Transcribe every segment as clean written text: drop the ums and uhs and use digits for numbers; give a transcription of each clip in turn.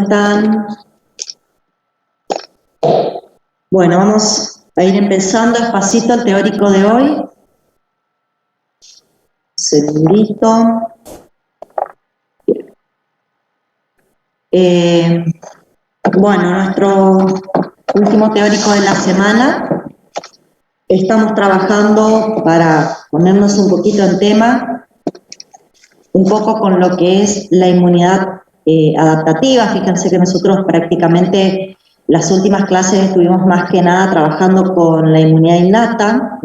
están? Bueno, vamos a ir empezando despacito el teórico de hoy. Un segundito. Bueno, nuestro último teórico de la semana. Estamos trabajando para ponernos un poquito en tema, un poco con lo que es la inmunidad adaptativa. Fíjense que nosotros prácticamente las últimas clases estuvimos más que nada trabajando con la inmunidad innata.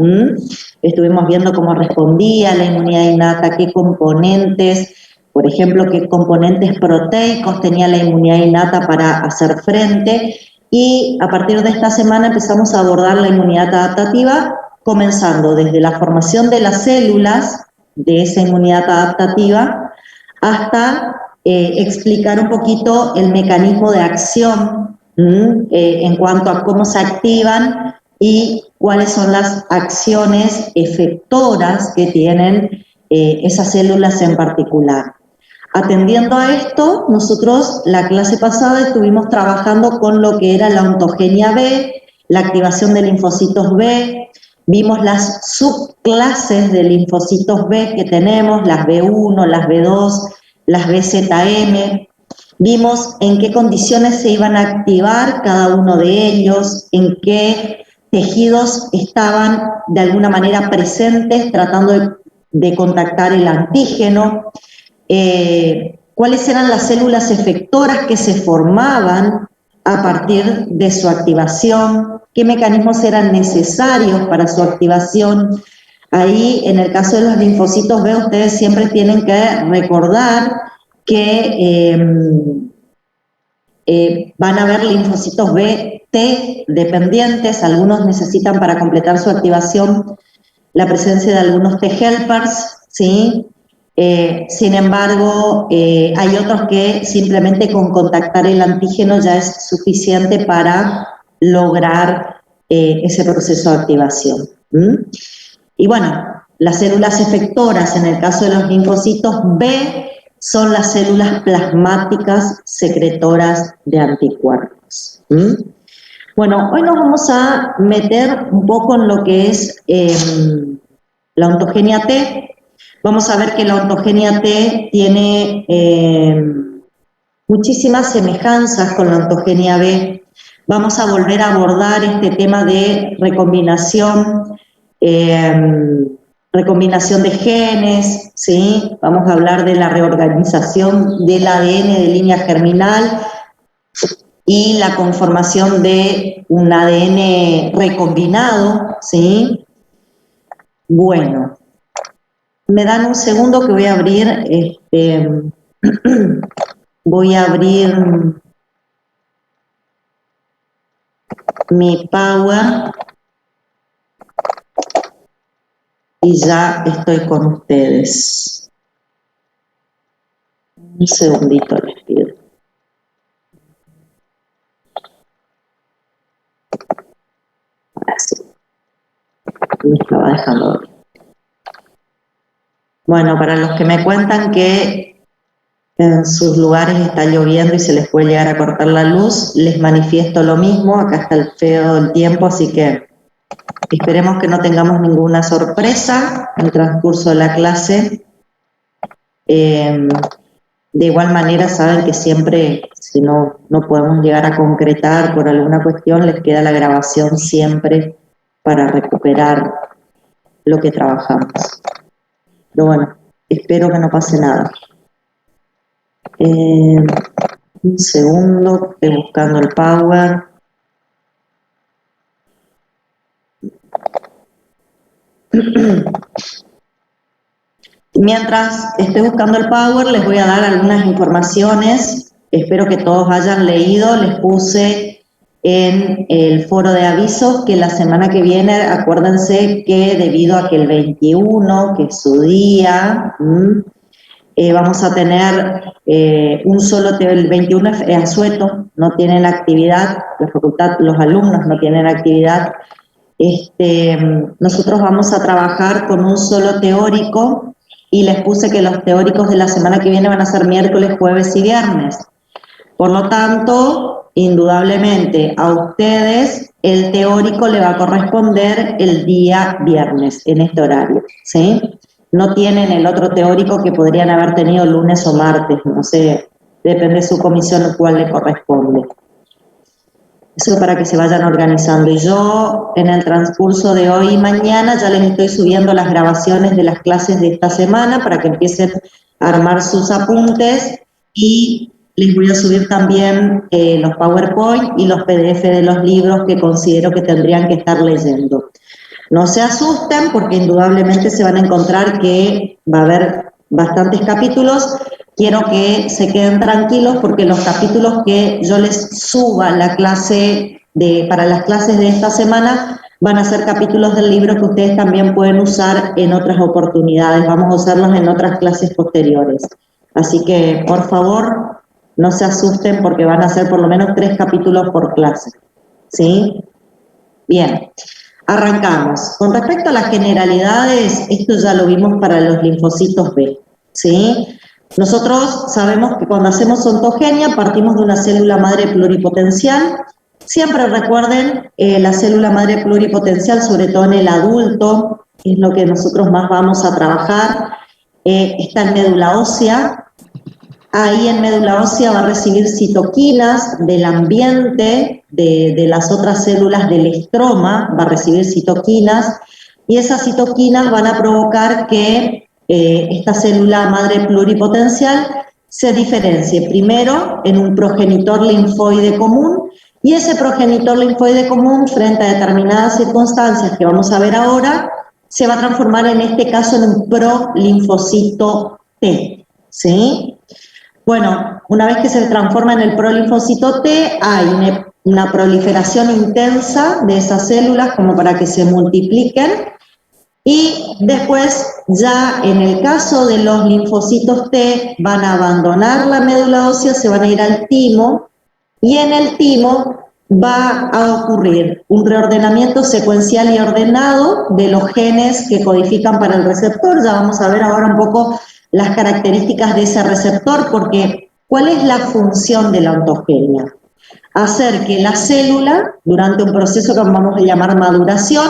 Estuvimos viendo cómo respondía la inmunidad innata, qué componentes, por ejemplo, qué componentes proteicos tenía la inmunidad innata para hacer frente. Y a partir de esta semana empezamos a abordar la inmunidad adaptativa, comenzando desde la formación de las células de esa inmunidad adaptativa hasta explicar un poquito el mecanismo de acción en cuanto a cómo se activan y cuáles son las acciones efectoras que tienen esas células en particular. Atendiendo a esto, nosotros la clase pasada estuvimos trabajando con lo que era la ontogenia B, la activación de linfocitos B, vimos las subclases de linfocitos B que tenemos, las B1, las B2, las BZM, vimos en qué condiciones se iban a activar cada uno de ellos, en qué tejidos estaban de alguna manera presentes tratando de contactar el antígeno, cuáles eran las células efectoras que se formaban a partir de su activación, qué mecanismos eran necesarios para su activación. Ahí, en el caso de los linfocitos B, ustedes siempre tienen que recordar que van a haber linfocitos B T dependientes, algunos necesitan para completar su activación la presencia de algunos T helpers, ¿sí? Sin embargo, hay otros que simplemente con contactar el antígeno ya es suficiente para lograr ese proceso de activación. Y bueno, las células efectoras en el caso de los linfocitos B son las células plasmáticas secretoras de anticuerpos. Bueno, hoy nos vamos a meter un poco en lo que es la ontogenia T. Vamos a ver que la ontogenia T tiene muchísimas semejanzas con la ontogenia B. Vamos a volver a abordar este tema de recombinación, recombinación de genes, ¿sí? Vamos a hablar de la reorganización del ADN de línea germinal y la conformación de un ADN recombinado, ¿sí? Bueno. Me dan un segundo que voy a abrir, mi Power y ya estoy con ustedes. Un segundito les pido. Ahora sí. Me estaba dejando ver. Bueno, para los que me cuentan que en sus lugares está lloviendo y se les puede llegar a cortar la luz, les manifiesto lo mismo. Acá está el feo del tiempo, así que esperemos que no tengamos ninguna sorpresa en el transcurso de la clase. De igual manera, saben que siempre, si no podemos llegar a concretar por alguna cuestión, les queda la grabación siempre para recuperar lo que trabajamos. Pero bueno, espero que no pase nada. Un segundo, estoy buscando el Power. Mientras estoy buscando el Power, les voy a dar algunas informaciones. Espero que todos hayan leído. Les puse en el foro de avisos que la semana que viene, acuérdense que debido a que el 21, que es su día, vamos a tener un solo, el 21 es asueto, no tienen actividad, la facultad, los alumnos no tienen actividad. Nosotros vamos a trabajar con un solo teórico y les puse que los teóricos de la semana que viene van a ser miércoles, jueves y viernes. Por lo tanto, indudablemente a ustedes el teórico le va a corresponder el día viernes en este horario, ¿sí? No tienen el otro teórico que podrían haber tenido lunes o martes, no sé, depende de su comisión cuál le corresponde. Eso para que se vayan organizando. Y yo en el transcurso de hoy y mañana ya les estoy subiendo las grabaciones de las clases de esta semana para que empiecen a armar sus apuntes y les voy a subir también los PowerPoint y los PDF de los libros que considero que tendrían que estar leyendo. No se asusten porque indudablemente se van a encontrar que va a haber bastantes capítulos. Quiero que se queden tranquilos porque los capítulos que yo les suba la clase para las clases de esta semana van a ser capítulos del libro que ustedes también pueden usar en otras oportunidades. Vamos a usarlos en otras clases posteriores. Así que, por favor, no se asusten porque van a ser por lo menos 3 capítulos por clase. ¿Sí? Bien. Arrancamos. Con respecto a las generalidades, esto ya lo vimos para los linfocitos B, ¿sí? Nosotros sabemos que cuando hacemos ontogenia partimos de una célula madre pluripotencial. Siempre recuerden la célula madre pluripotencial, sobre todo en el adulto, es lo que nosotros más vamos a trabajar. Está en médula ósea. Ahí en médula ósea va a recibir citoquinas del ambiente, de las otras células del estroma, va a recibir citoquinas, y esas citoquinas van a provocar que esta célula madre pluripotencial se diferencie primero en un progenitor linfoide común, y ese progenitor linfoide común, frente a determinadas circunstancias que vamos a ver ahora, se va a transformar en este caso en un prolinfocito T, ¿sí? Bueno, una vez que se transforma en el prolinfocito T, hay una proliferación intensa de esas células como para que se multipliquen, y después ya en el caso de los linfocitos T van a abandonar la médula ósea, se van a ir al timo, y en el timo va a ocurrir un reordenamiento secuencial y ordenado de los genes que codifican para el receptor. Ya vamos a ver ahora un poco las características de ese receptor, porque ¿cuál es la función de la ontogenia? Hacer que la célula, durante un proceso que vamos a llamar maduración,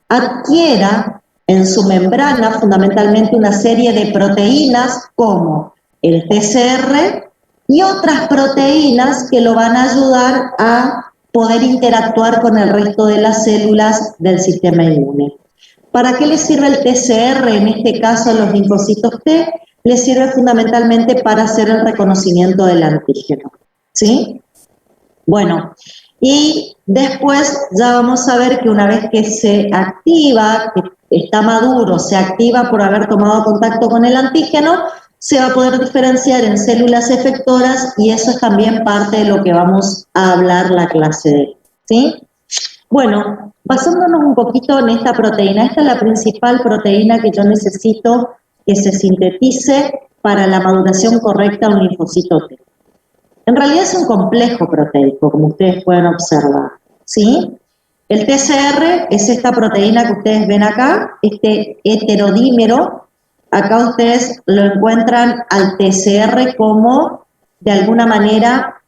adquiera en su membrana fundamentalmente una serie de proteínas como el TCR y otras proteínas que lo van a ayudar a poder interactuar con el resto de las células del sistema inmune. ¿Para qué les sirve el TCR? En este caso, los linfocitos T, les sirve fundamentalmente para hacer el reconocimiento del antígeno, ¿sí? Bueno, y después ya vamos a ver que una vez que se activa, que está maduro, se activa por haber tomado contacto con el antígeno, se va a poder diferenciar en células efectoras, y eso es también parte de lo que vamos a hablar la clase de hoy, ¿sí? Bueno, basándonos un poquito en esta proteína, esta es la principal proteína que yo necesito que se sintetice para la maduración correcta de un linfocito T. En realidad es un complejo proteico, como ustedes pueden observar, ¿sí? El TCR es esta proteína que ustedes ven acá, este heterodímero. Acá ustedes lo encuentran al TCR como, de alguna manera,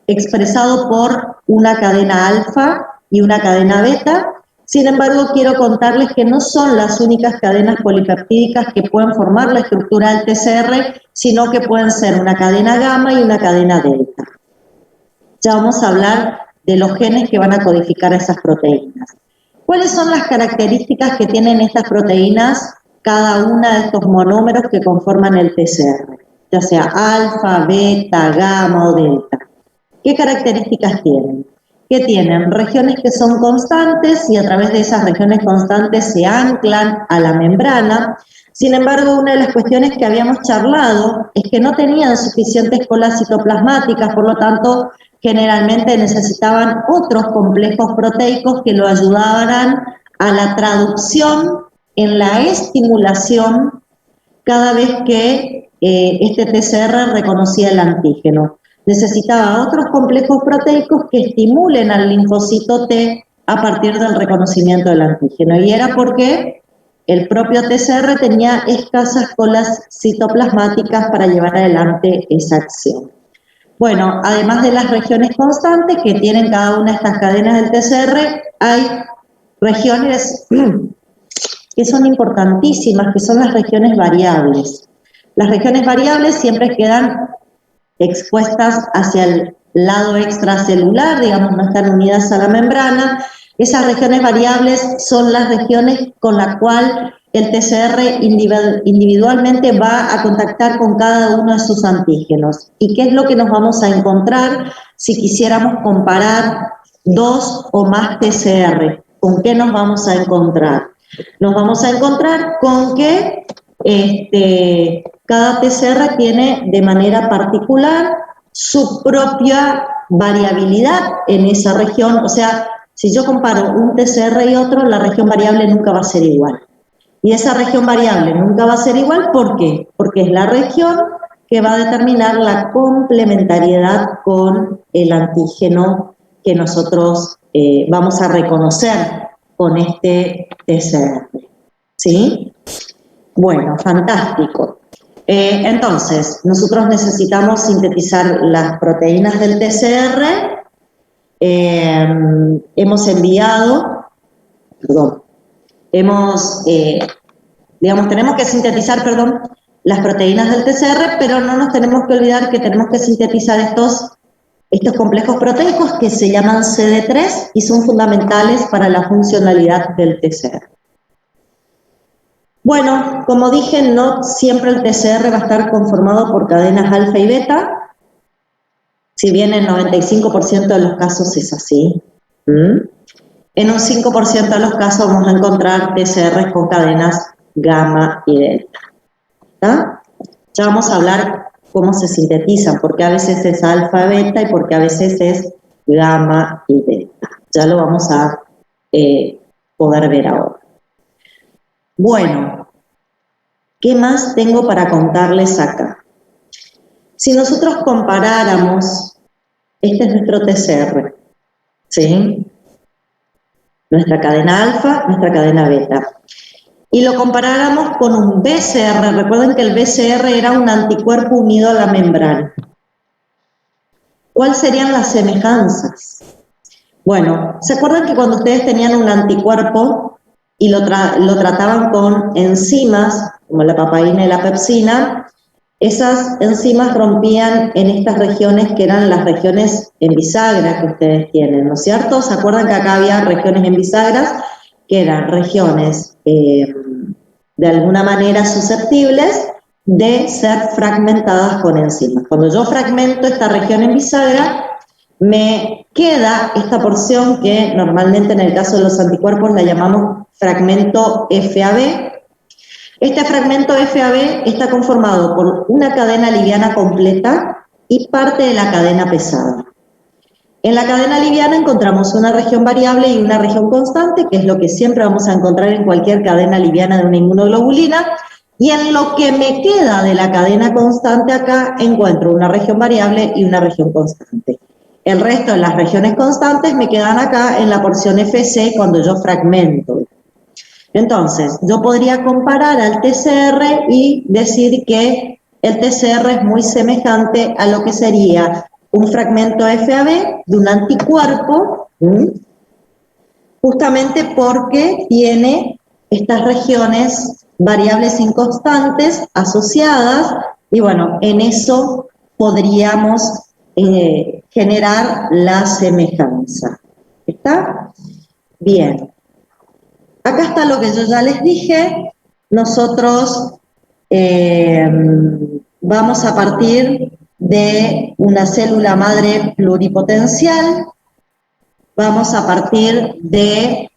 expresado por una cadena alfa y una cadena beta. Sin embargo, quiero contarles que no son las únicas cadenas polipeptídicas que pueden formar la estructura del TCR, sino que pueden ser una cadena gamma y una cadena delta. Ya vamos a hablar de los genes que van a codificar esas proteínas. ¿Cuáles son las características que tienen estas proteínas, cada una de estos monómeros que conforman el TCR? Ya sea alfa, beta, gamma o delta. ¿Qué características tienen? Que tienen regiones que son constantes y a través de esas regiones constantes se anclan a la membrana. Sin embargo, una de las cuestiones que habíamos charlado es que no tenían suficientes colas citoplasmáticas, por lo tanto, generalmente necesitaban otros complejos proteicos que lo ayudaran a la traducción en la estimulación cada vez que este TCR reconocía el antígeno. Necesitaba otros complejos proteicos que estimulen al linfocito T a partir del reconocimiento del antígeno. Y era porque el propio TCR tenía escasas colas citoplasmáticas para llevar adelante esa acción. Bueno, además de las regiones constantes que tienen cada una de estas cadenas del TCR, hay regiones que son importantísimas, que son las regiones variables. Las regiones variables siempre quedan expuestas hacia el lado extracelular, digamos, no están unidas a la membrana. Esas regiones variables son las regiones con las cuales el TCR individualmente va a contactar con cada uno de sus antígenos. ¿Y qué es lo que nos vamos a encontrar si quisiéramos comparar dos o más TCR? ¿Con qué nos vamos a encontrar? Nos vamos a encontrar con que cada TCR tiene de manera particular su propia variabilidad en esa región. O sea, si yo comparo un TCR y otro, la región variable nunca va a ser igual. Y esa región variable nunca va a ser igual, ¿por qué? Porque es la región que va a determinar la complementariedad con el antígeno que nosotros vamos a reconocer con este TCR. ¿Sí? Bueno, fantástico. Entonces, nosotros necesitamos sintetizar las proteínas del TCR. Tenemos que sintetizar, las proteínas del TCR, pero no nos tenemos que olvidar que tenemos que sintetizar estos complejos proteicos que se llaman CD3 y son fundamentales para la funcionalidad del TCR. Bueno, como dije, no siempre el TCR va a estar conformado por cadenas alfa y beta, si bien en 95% de los casos es así. En un 5% de los casos vamos a encontrar TCRs con cadenas gamma y delta. ¿Está? Ya vamos a hablar cómo se sintetizan, porque a veces es alfa, beta y porque a veces es gamma y delta. Ya lo vamos a poder ver ahora. Bueno, ¿qué más tengo para contarles acá? Si nosotros comparáramos, este es nuestro TCR, ¿sí? Nuestra cadena alfa, nuestra cadena beta. Y lo comparáramos con un BCR, recuerden que el BCR era un anticuerpo unido a la membrana. ¿Cuáles serían las semejanzas? Bueno, ¿se acuerdan que cuando ustedes tenían un anticuerpo y lo trataban con enzimas, como la papaína y la pepsina, esas enzimas rompían en estas regiones que eran las regiones en bisagra que ustedes tienen, ¿no es cierto? ¿Se acuerdan que acá había regiones en bisagras que eran regiones de alguna manera susceptibles de ser fragmentadas con enzimas? Cuando yo fragmento esta región en bisagra, me queda esta porción que normalmente en el caso de los anticuerpos la llamamos fragmento FAB. Este fragmento FAB está conformado por una cadena liviana completa y parte de la cadena pesada. En la cadena liviana encontramos una región variable y una región constante, que es lo que siempre vamos a encontrar en cualquier cadena liviana de una inmunoglobulina, y en lo que me queda de la cadena constante acá encuentro una región variable y una región constante. El resto de las regiones constantes me quedan acá en la porción FC cuando yo fragmento. Entonces, yo podría comparar al TCR y decir que el TCR es muy semejante a lo que sería un fragmento FAB de un anticuerpo, justamente porque tiene estas regiones variables inconstantes asociadas, y bueno, en eso podríamos generar la semejanza. ¿Está? Bien. Acá está lo que yo ya les dije. Nosotros vamos a partir de una célula madre pluripotencial, vamos a partir de,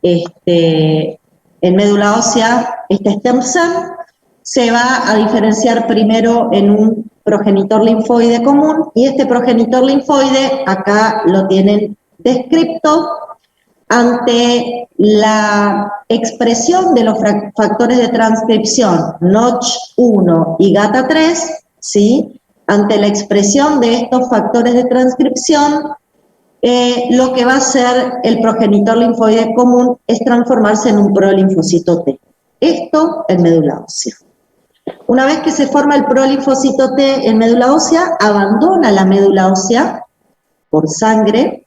en médula ósea, este stem cell se va a diferenciar primero en un progenitor linfoide común, y este progenitor linfoide, acá lo tienen descrito, ante la expresión de los factores de transcripción Notch1 y GATA3, ¿sí? Ante la expresión de estos factores de transcripción, lo que va a hacer el progenitor linfoide común es transformarse en un prolinfocito T. Esto en médula ósea. Una vez que se forma el prolinfocito T en médula ósea, abandona la médula ósea por sangre,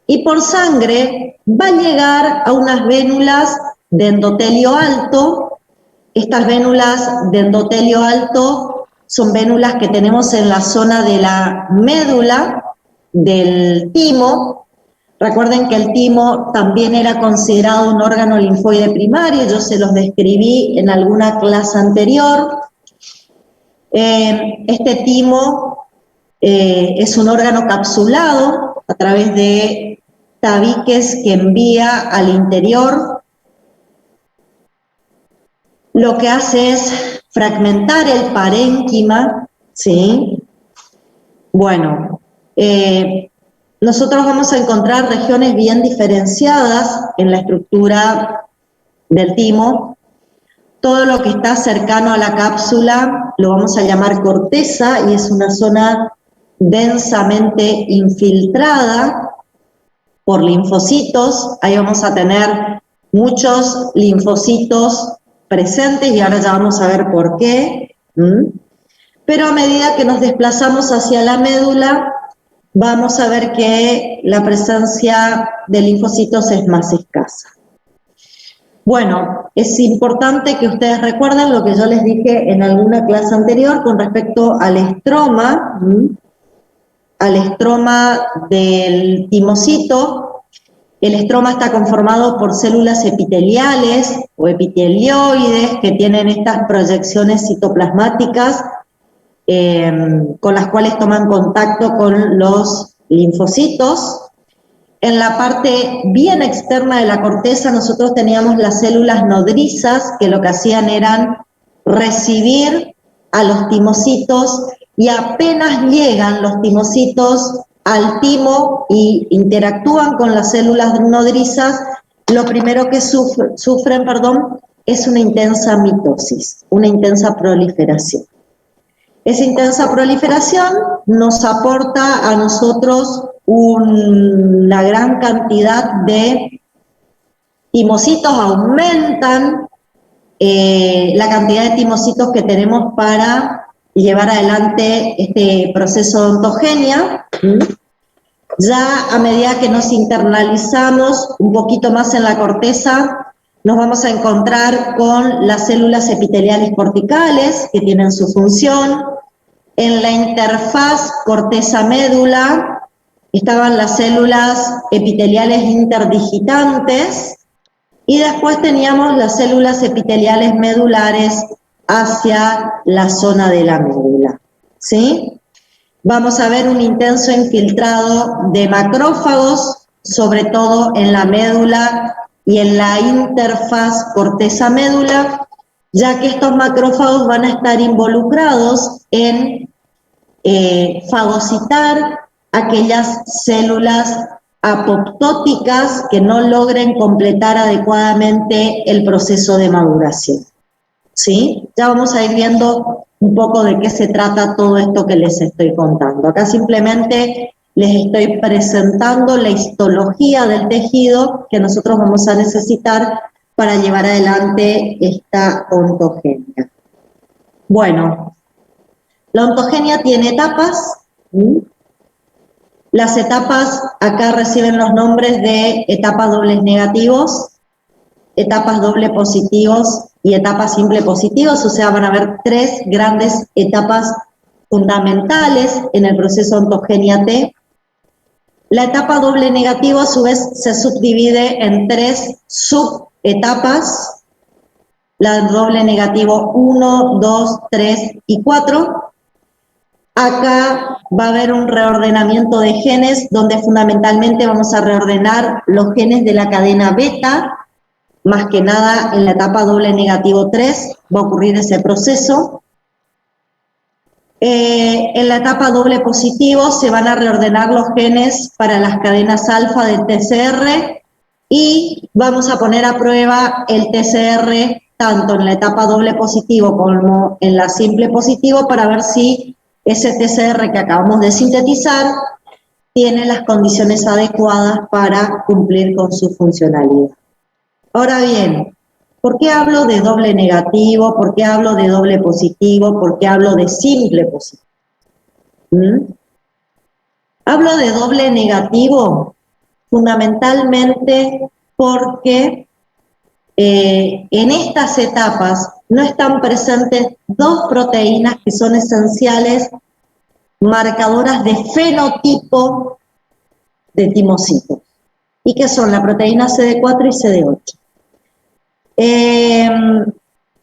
y por sangre va a llegar a unas vénulas de endotelio alto. Estas vénulas de endotelio alto son vénulas que tenemos en la zona de la médula del timo. Recuerden que el timo también era considerado un órgano linfoide primario, yo se los describí en alguna clase anterior. Este timo es un órgano capsulado a través de tabiques que envía al interior. Lo que hace es fragmentar el parénquima, ¿sí? Bueno, nosotros vamos a encontrar regiones bien diferenciadas en la estructura del timo. Todo lo que está cercano a la cápsula lo vamos a llamar corteza y es una zona densamente infiltrada por linfocitos. Ahí vamos a tener muchos linfocitos presentes y ahora ya vamos a ver por qué. Pero a medida que nos desplazamos hacia la médula, vamos a ver que la presencia de linfocitos es más escasa. Bueno, es importante que ustedes recuerden lo que yo les dije en alguna clase anterior con respecto al estroma del timocito. El estroma está conformado por células epiteliales o epitelioides que tienen estas proyecciones citoplasmáticas con las cuales toman contacto con los linfocitos. En la parte bien externa de la corteza nosotros teníamos las células nodrizas que lo que hacían eran recibir a los timocitos y apenas llegan los timocitos al timo y interactúan con las células nodrizas, lo primero que sufren es una intensa mitosis, una intensa proliferación. Esa intensa proliferación nos aporta a nosotros una gran cantidad de timocitos, aumentan la cantidad de timocitos que tenemos para llevar adelante este proceso de ontogenia. Ya a medida que nos internalizamos un poquito más en la corteza, nos vamos a encontrar con las células epiteliales corticales que tienen su función. En la interfaz corteza-médula estaban las células epiteliales interdigitantes y después teníamos las células epiteliales medulares hacia la zona de la médula, ¿sí? Vamos a ver un intenso infiltrado de macrófagos, sobre todo en la médula y en la interfaz corteza-médula, ya que estos macrófagos van a estar involucrados en fagocitar aquellas células apoptóticas que no logren completar adecuadamente el proceso de maduración. ¿Sí? Ya vamos a ir viendo un poco de qué se trata todo esto que les estoy contando. Acá simplemente les estoy presentando la histología del tejido que nosotros vamos a necesitar para llevar adelante esta ontogenia. Bueno, la ontogenia tiene etapas. Las etapas acá reciben los nombres de etapas dobles negativos, etapas doble positivos y etapas simple positivos, o sea, van a haber tres grandes etapas fundamentales en el proceso ontogenia T. La etapa doble negativo a su vez se subdivide en tres subetapas, la doble negativo 1, 2, 3 y 4. Acá va a haber un reordenamiento de genes donde fundamentalmente vamos a reordenar los genes de la cadena beta, más que nada en la etapa doble negativo 3 va a ocurrir ese proceso. En la etapa doble positivo se van a reordenar los genes para las cadenas alfa del TCR y vamos a poner a prueba el TCR tanto en la etapa doble positivo como en la simple positivo para ver si ese TCR que acabamos de sintetizar tiene las condiciones adecuadas para cumplir con su funcionalidad. Ahora bien, ¿Por qué hablo de doble negativo? ¿Por qué hablo de doble positivo? ¿Por qué hablo de simple positivo? Hablo de doble negativo fundamentalmente porque en estas etapas no están presentes dos proteínas que son esenciales, marcadoras de fenotipo de timocitos, y que son la proteína CD4 y CD8.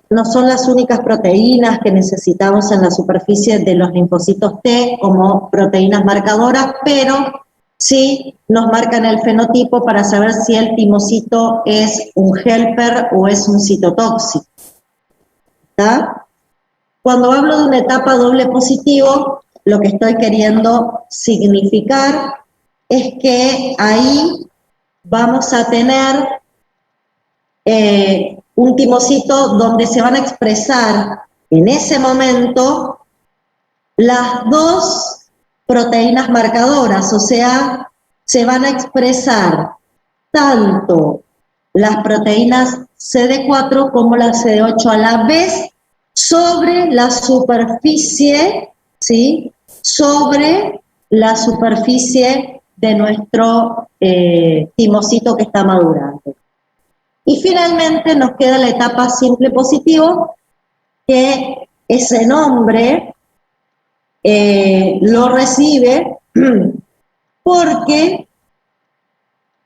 No son las únicas proteínas que necesitamos en la superficie de los linfocitos T como proteínas marcadoras, pero sí nos marcan el fenotipo para saber si el timocito es un helper o es un citotóxico. ¿Está? Cuando hablo de una etapa doble positivo, lo que estoy queriendo significar es que ahí vamos a tener un timocito donde se van a expresar en ese momento las dos proteínas marcadoras, o sea, se van a expresar tanto las proteínas CD4 como las CD8 a la vez sobre la superficie, ¿sí? Sobre la superficie de nuestro timocito que está madurando. Y finalmente nos queda la etapa simple positivo, que ese nombre lo recibe porque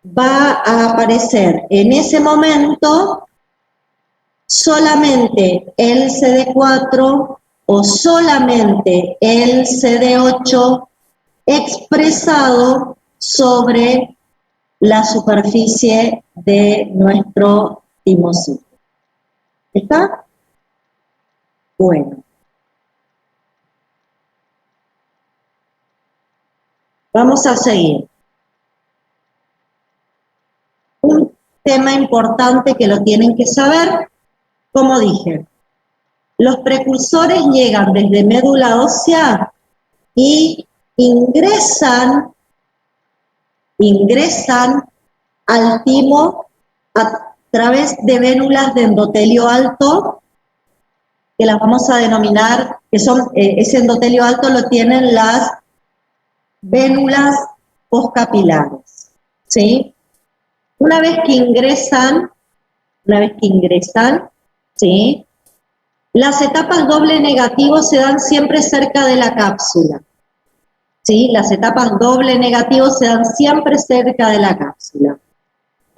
va a aparecer en ese momento solamente el CD4 o solamente el CD8 expresado sobre la superficie de nuestro timocito. ¿Está? Bueno. Vamos a seguir. Un tema importante que lo tienen que saber, como dije, los precursores llegan desde médula ósea y ingresan al timo a través de vénulas de endotelio alto, que las vamos a denominar, que son, ese endotelio alto lo tienen las vénulas postcapilares, ¿sí? Una vez que ingresan, ¿sí? Las etapas doble negativo se dan siempre cerca de la cápsula, ¿sí? Las etapas doble negativo se dan siempre cerca de la cápsula.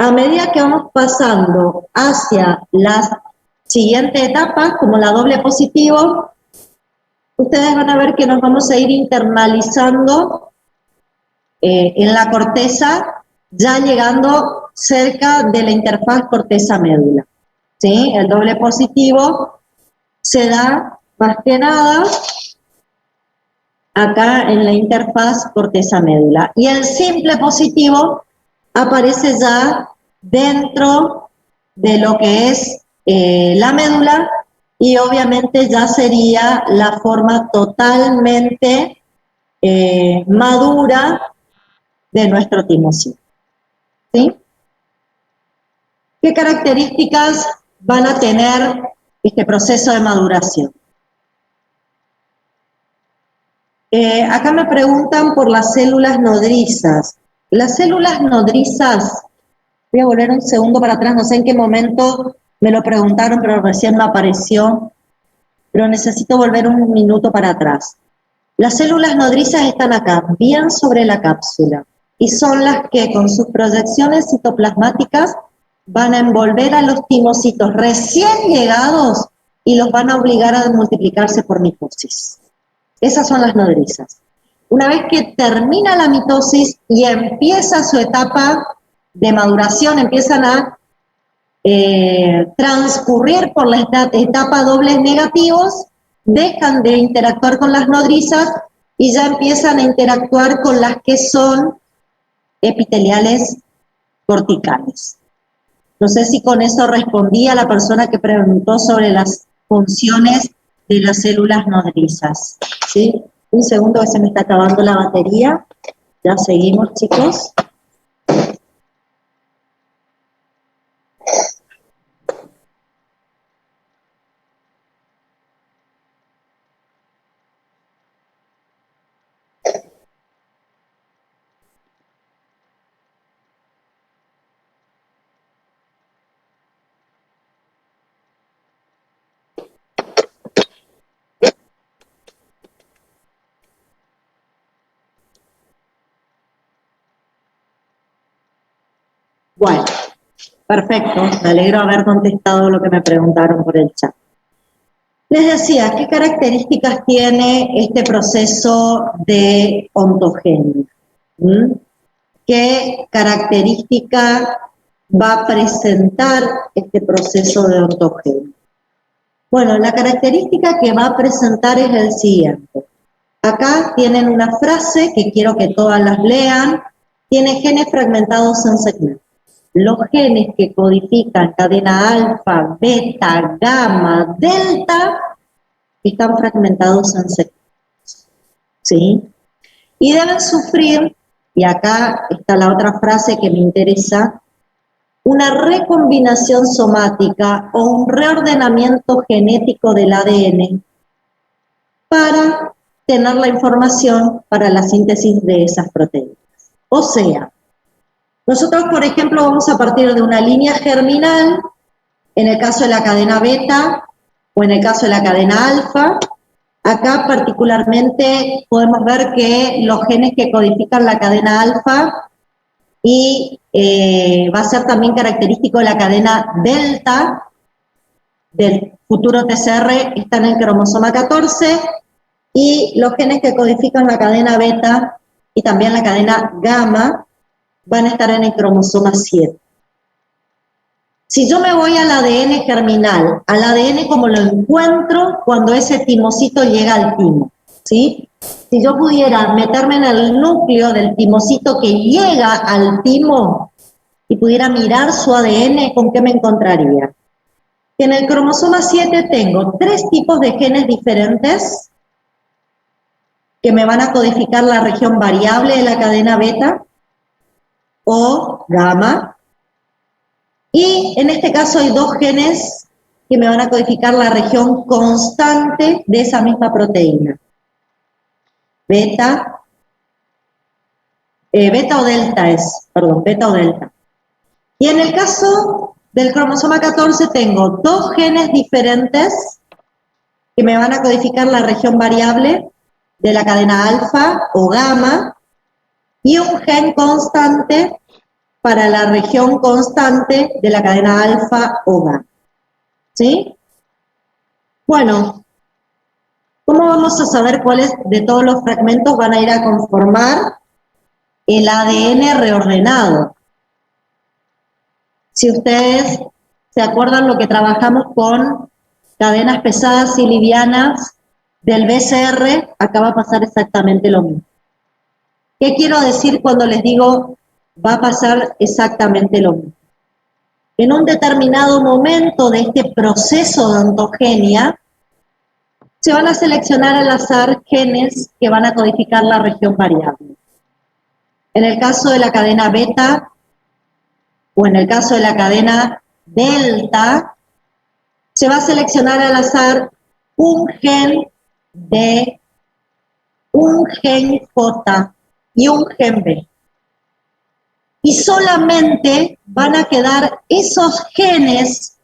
A medida que vamos pasando hacia las siguientes etapas, como la doble positivo, ustedes van a ver que nos vamos a ir internalizando en la corteza, ya llegando cerca de la interfaz corteza-médula, ¿sí? El doble positivo se da más que nada acá en la interfaz corteza-médula. Y el simple positivo aparece ya dentro de lo que es la médula, y obviamente ya sería la forma totalmente madura de nuestro timocito, ¿sí? ¿Qué características van a tener este proceso de maduración? Acá me preguntan por las células nodrizas. Las células nodrizas, voy a volver un segundo para atrás, no sé en qué momento me lo preguntaron, pero recién me apareció, pero necesito volver un minuto para atrás. Las células nodrizas están acá, bien sobre la cápsula, y son las que con sus proyecciones citoplasmáticas van a envolver a los timocitos recién llegados y los van a obligar a multiplicarse por mitosis. Esas son las nodrizas. Una vez que termina la mitosis y empieza su etapa de maduración, empiezan a transcurrir por la etapa dobles negativos, dejan de interactuar con las nodrizas y ya empiezan a interactuar con las que son epiteliales corticales. No sé si con eso respondí a la persona que preguntó sobre las funciones de las células nodrizas, ¿sí? Un segundo que se me está acabando la batería. Ya seguimos, chicos. Bueno, perfecto, me alegro haber contestado lo que me preguntaron por el chat. Les decía, ¿qué características tiene este proceso de ontogenia? ¿Qué característica va a presentar este proceso de ontogenia? Bueno, la característica que va a presentar es el siguiente. Acá tienen una frase que quiero que todas las lean. Tiene genes fragmentados en segmentos. Los genes que codifican cadena alfa, beta, gamma, delta, están fragmentados en segmentos. ¿Sí? Y deben sufrir, y acá está la otra frase que me interesa, una recombinación somática o un reordenamiento genético del ADN para tener la información para la síntesis de esas proteínas. O sea, nosotros, por ejemplo, vamos a partir de una línea germinal, en el caso de la cadena beta o en el caso de la cadena alfa. Acá particularmente podemos ver que los genes que codifican la cadena alfa y va a ser también característico de la cadena delta del futuro TCR están en el cromosoma 14 y los genes que codifican la cadena beta y también la cadena gamma van a estar en el cromosoma 7. Si yo me voy al ADN germinal, al ADN como lo encuentro cuando ese timocito llega al timo, ¿sí? Si yo pudiera meterme en el núcleo del timocito que llega al timo y pudiera mirar su ADN, ¿con qué me encontraría? Que en el cromosoma 7 tengo 3 tipos de genes diferentes que me van a codificar la región variable de la cadena beta o gamma. Y en este caso hay 2 genes que me van a codificar la región constante de esa misma proteína. Beta o delta beta o delta. Y en el caso del cromosoma 14 tengo 2 genes diferentes que me van a codificar la región variable de la cadena alfa o gamma y un gen constante para la región constante de la cadena alfa o gamma. ¿Sí? Bueno, ¿cómo vamos a saber cuáles de todos los fragmentos van a ir a conformar el ADN reordenado? Si ustedes se acuerdan lo que trabajamos con cadenas pesadas y livianas del BCR, acá va a pasar exactamente lo mismo. ¿Qué quiero decir cuando les digo va a pasar exactamente lo mismo? En un determinado momento de este proceso de ontogenia, se van a seleccionar al azar genes que van a codificar la región variable. En el caso de la cadena beta o en el caso de la cadena delta, se va a seleccionar al azar un gen D, un gen J y un gen B. Y solamente van a quedar esos genes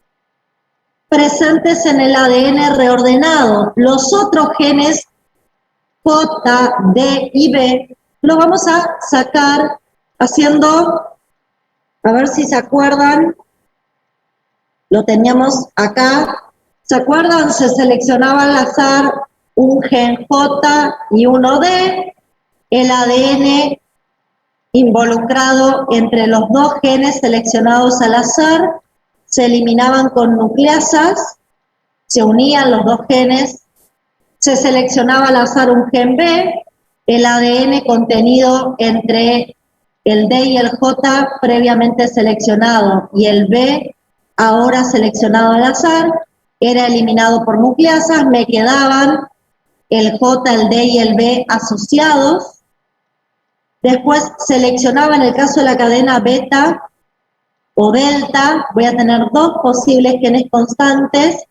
presentes en el ADN reordenado. Los otros genes J, D y B los vamos a sacar haciendo, a ver si se acuerdan, lo teníamos acá. ¿Se acuerdan? Se seleccionaba al azar un gen J y uno D, el ADN involucrado entre los 2 genes seleccionados al azar, se eliminaban con nucleasas, se unían los 2 genes, se seleccionaba al azar un gen B, el ADN contenido entre el D y el J previamente seleccionado y el B ahora seleccionado al azar, era eliminado por nucleasas, me quedaban el J, el D y el B asociados. Después seleccionaba en el caso de la cadena beta o delta, voy a tener 2 posibles genes constantes,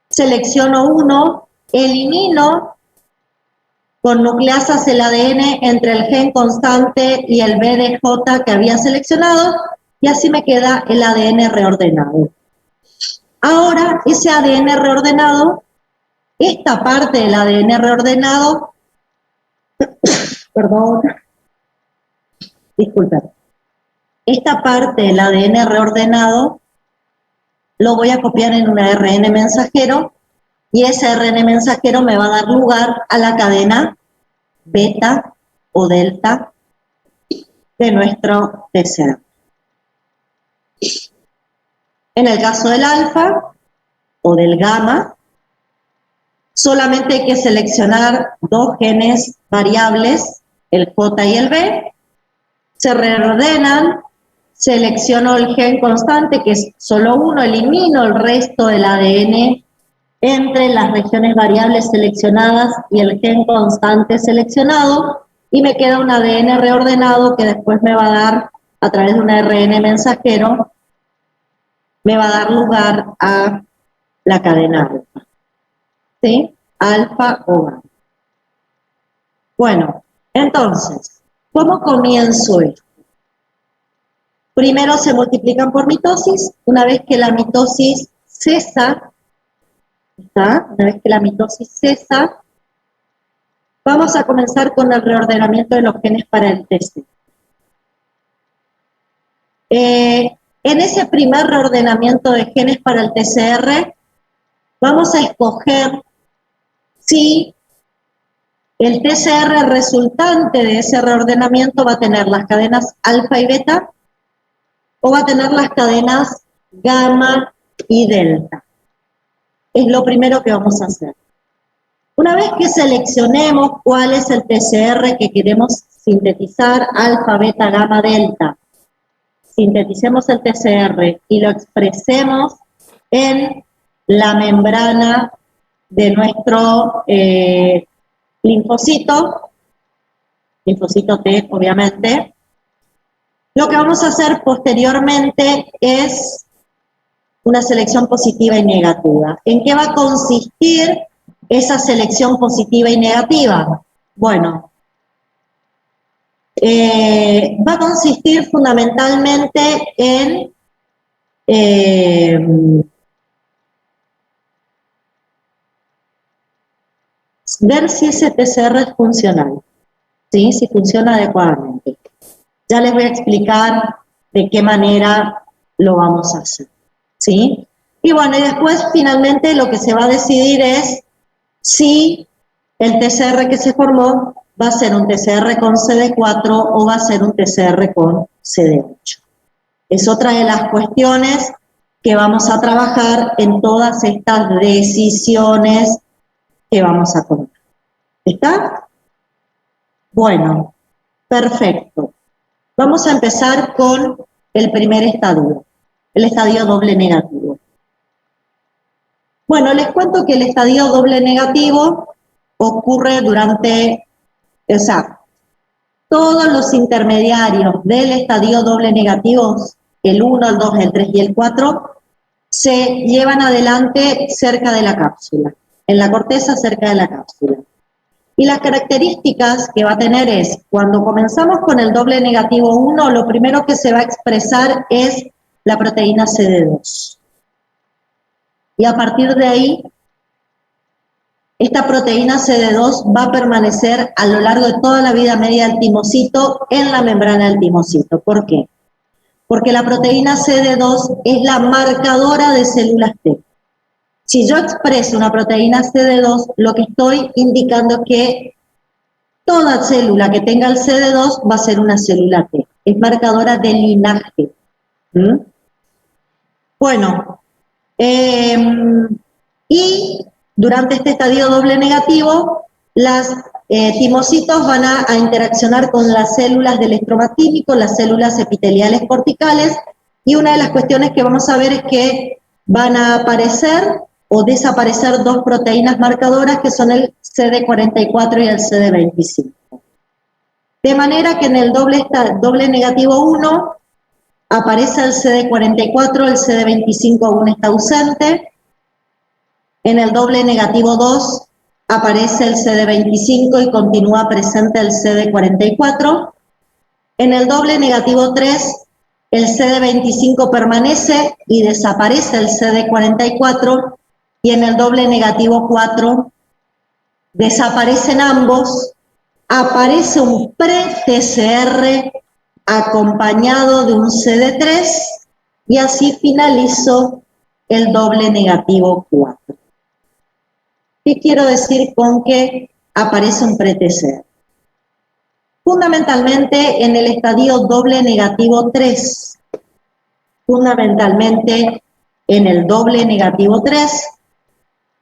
selecciono uno, elimino con nucleasas el ADN entre el gen constante y el B de J que había seleccionado, y así me queda el ADN reordenado. Ahora, ese ADN reordenado, esta parte del ADN reordenado, perdón, disculpen, esta parte del ADN reordenado lo voy a copiar en un ARN mensajero y ese ARN mensajero me va a dar lugar a la cadena beta o delta de nuestro TCR. En el caso del alfa o del gamma, solamente hay que seleccionar dos genes variables, el J y el B, se reordenan, selecciono el gen constante, que es solo uno, elimino el resto del ADN entre las regiones variables seleccionadas y el gen constante seleccionado, y me queda un ADN reordenado que después me va a dar, a través de un ARN mensajero, me va a dar lugar a la cadena alfa, ¿sí? Alfa o gamma. Bueno, entonces, ¿cómo comienzo esto? Primero se multiplican por mitosis. Una vez que la mitosis cesa, vamos a comenzar con el reordenamiento de los genes para el TC. En ese primer reordenamiento de genes para el TCR, vamos a escoger si el TCR resultante de ese reordenamiento va a tener las cadenas alfa y beta o va a tener las cadenas gamma y delta. Es lo primero que vamos a hacer. Una vez que seleccionemos cuál es el TCR que queremos sintetizar, alfa, beta, gamma, delta, sinteticemos el TCR y lo expresemos en la membrana de nuestro linfocito T, obviamente, lo que vamos a hacer posteriormente es una selección positiva y negativa. ¿En qué va a consistir esa selección positiva y negativa? Bueno, va a consistir fundamentalmente en ver si ese TCR es funcional, ¿sí? Si funciona adecuadamente. Ya les voy a explicar de qué manera lo vamos a hacer, ¿sí? Y bueno, y después finalmente lo que se va a decidir es si el TCR que se formó va a ser un TCR con CD4 o va a ser un TCR con CD8. Es otra de las cuestiones que vamos a trabajar en todas estas decisiones que vamos a tomar. ¿Está? Bueno, perfecto. Vamos a empezar con el primer estadio, el estadio doble negativo. Bueno, les cuento que el estadio doble negativo ocurre durante, o sea, todos los intermediarios del estadio doble negativo, el 1, el 2, el 3 y el 4, se llevan adelante cerca de la cápsula, en la corteza cerca de la cápsula. Y las características que va a tener es, cuando comenzamos con el doble negativo 1, lo primero que se va a expresar es la proteína CD2. Y a partir de ahí, esta proteína CD2 va a permanecer a lo largo de toda la vida media del timocito en la membrana del timocito. ¿Por qué? Porque la proteína CD2 es la marcadora de células T. Si yo expreso una proteína CD2, lo que estoy indicando es que toda célula que tenga el CD2 va a ser una célula T. Es marcadora de linaje. Bueno, y durante este estadio doble negativo, los timocitos van a interaccionar con las células del estroma tímico, las células epiteliales corticales, y una de las cuestiones que vamos a ver es que van a aparecer o desaparecer dos proteínas marcadoras que son el CD44 y el CD25. De manera que en el doble negativo 1 aparece el CD44, el CD25 aún está ausente. En el doble negativo 2 aparece el CD25 y continúa presente el CD44. En el doble negativo 3, el CD25 permanece y desaparece el CD44. Y en el doble negativo 4 desaparecen ambos, aparece un pre-TCR acompañado de un CD3 y así finalizo el doble negativo 4. ¿Qué quiero decir con que aparece un pre-TCR? Fundamentalmente en el estadio doble negativo 3. Fundamentalmente en el doble negativo 3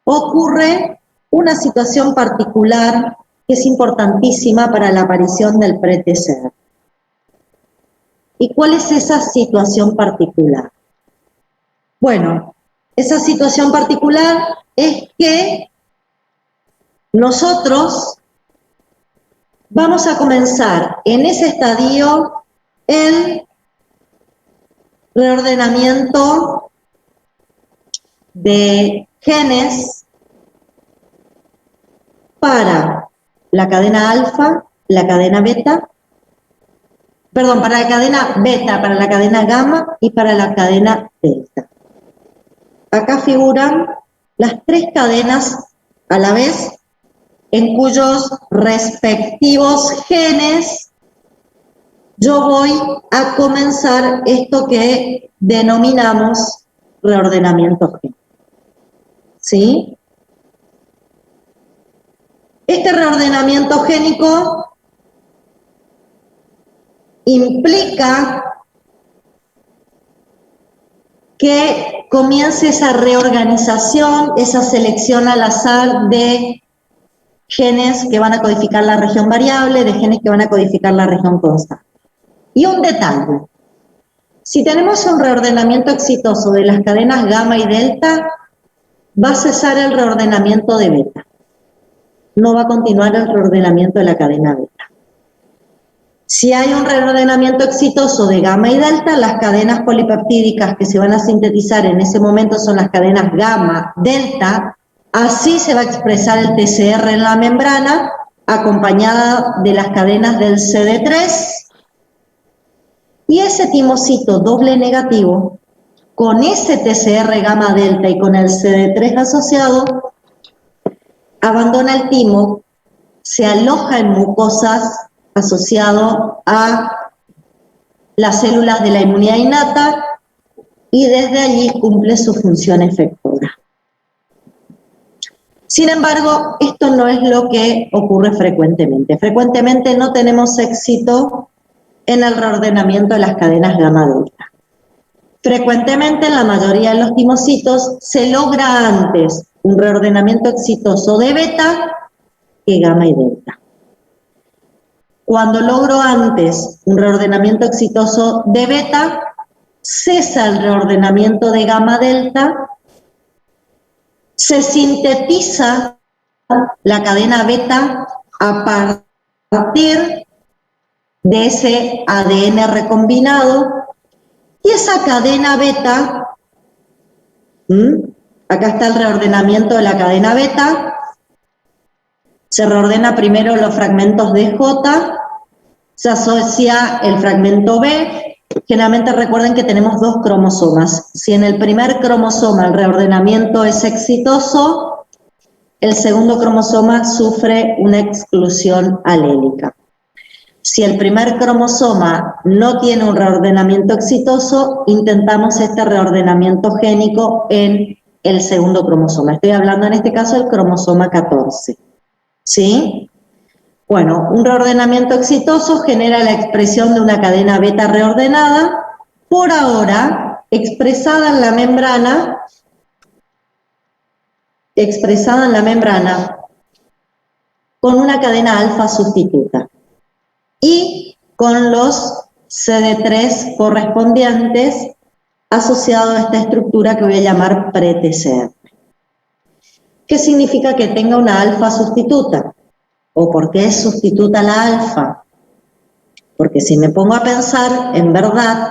ocurre una situación particular que es importantísima para la aparición del pre-TCR. ¿Y cuál es esa situación particular? Bueno, esa situación particular es que nosotros vamos a comenzar en ese estadio el reordenamiento de genes para la cadena alfa, la cadena beta, perdón, para la cadena beta, para la cadena gamma y para la cadena delta. Acá figuran las tres cadenas a la vez, en cuyos respectivos genes yo voy a comenzar esto que denominamos reordenamiento génico. ¿Sí? Este reordenamiento génico implica que comience esa reorganización, esa selección al azar de genes que van a codificar la región variable, de genes que van a codificar la región constante. Y un detalle, si tenemos un reordenamiento exitoso de las cadenas gamma y delta, va a cesar el reordenamiento de beta. No va a continuar el reordenamiento de la cadena beta. Si hay un reordenamiento exitoso de gamma y delta, las cadenas polipeptídicas que se van a sintetizar en ese momento son las cadenas gamma, delta, así se va a expresar el TCR en la membrana, acompañada de las cadenas del CD3, y ese timocito doble negativo, con ese TCR gamma delta y con el CD3 asociado, abandona el timo, se aloja en mucosas asociado a las células de la inmunidad innata y desde allí cumple su función efectora. Sin embargo, esto no es lo que ocurre frecuentemente. Frecuentemente no tenemos éxito en el reordenamiento de las cadenas gamma-delta. Frecuentemente, en la mayoría de los timocitos, se logra antes un reordenamiento exitoso de beta que gamma y delta. Cuando logro antes un reordenamiento exitoso de beta, cesa el reordenamiento de gamma-delta, se sintetiza la cadena beta a partir de ese ADN recombinado y esa cadena beta, acá está el reordenamiento de la cadena beta, se reordena primero los fragmentos de J, se asocia el fragmento B, generalmente recuerden que tenemos dos cromosomas. Si en el primer cromosoma el reordenamiento es exitoso, el segundo cromosoma sufre una exclusión alélica. Si el primer cromosoma no tiene un reordenamiento exitoso, intentamos este reordenamiento génico en el segundo cromosoma. Estoy hablando en este caso del cromosoma 14. ¿Sí? Bueno, un reordenamiento exitoso genera la expresión de una cadena beta reordenada, por ahora expresada en la membrana con una cadena alfa sustituta y con los CD3 correspondientes asociados a esta estructura que voy a llamar pre-TCR. ¿Qué significa que tenga una alfa sustituta? ¿O por qué es sustituta la alfa? Porque si me pongo a pensar, en verdad,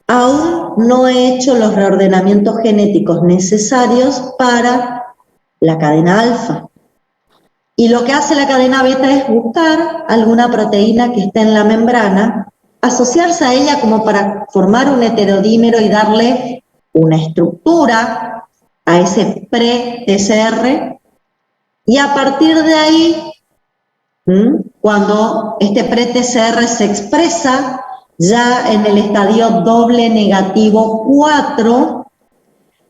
aún no he hecho los reordenamientos genéticos necesarios para la cadena alfa. Y lo que hace la cadena beta es buscar alguna proteína que esté en la membrana, asociarse a ella como para formar un heterodímero y darle una estructura a ese pre-TCR, y a partir de ahí, cuando este pre-TCR se expresa, Ya en el estadio doble negativo 4,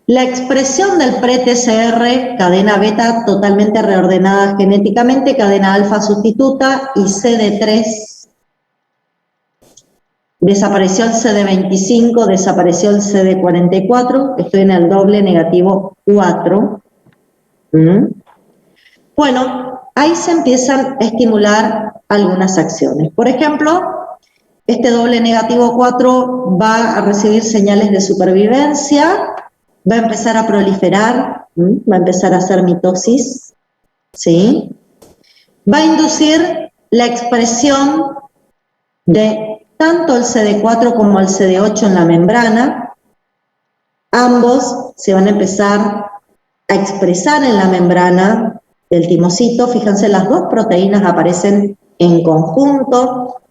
la expresión del pre-TCR, cadena beta totalmente reordenada genéticamente, cadena alfa sustituta y CD3. Desapareció el CD25, desapareció el CD44, estoy en el doble negativo 4. Bueno, ahí se empiezan a estimular algunas acciones. Por ejemplo, este doble negativo 4 va a recibir señales de supervivencia, va a empezar a proliferar, va a empezar a hacer mitosis, ¿sí? Va a inducir la expresión de tanto el CD4 como el CD8 en la membrana. Ambos se van a empezar a expresar en la membrana del timocito. Fíjense, las dos proteínas aparecen en conjunto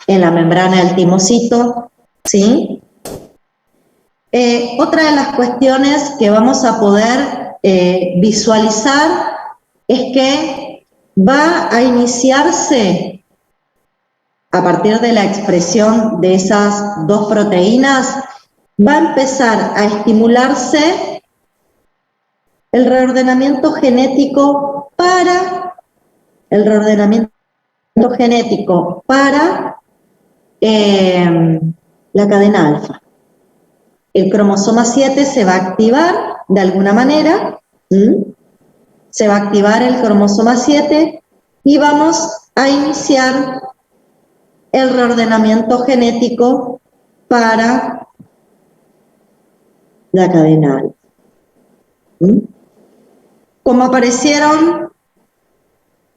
en la membrana del timocito, ¿sí? Otra de las cuestiones que vamos a poder visualizar es que va a iniciarse, a partir de la expresión de esas dos proteínas, va a empezar a estimularse el reordenamiento genético para la cadena alfa. El cromosoma 7 se va a activar de alguna manera, se va a activar el cromosoma 7 y vamos a iniciar el reordenamiento genético para la cadena alfa. Como aparecieron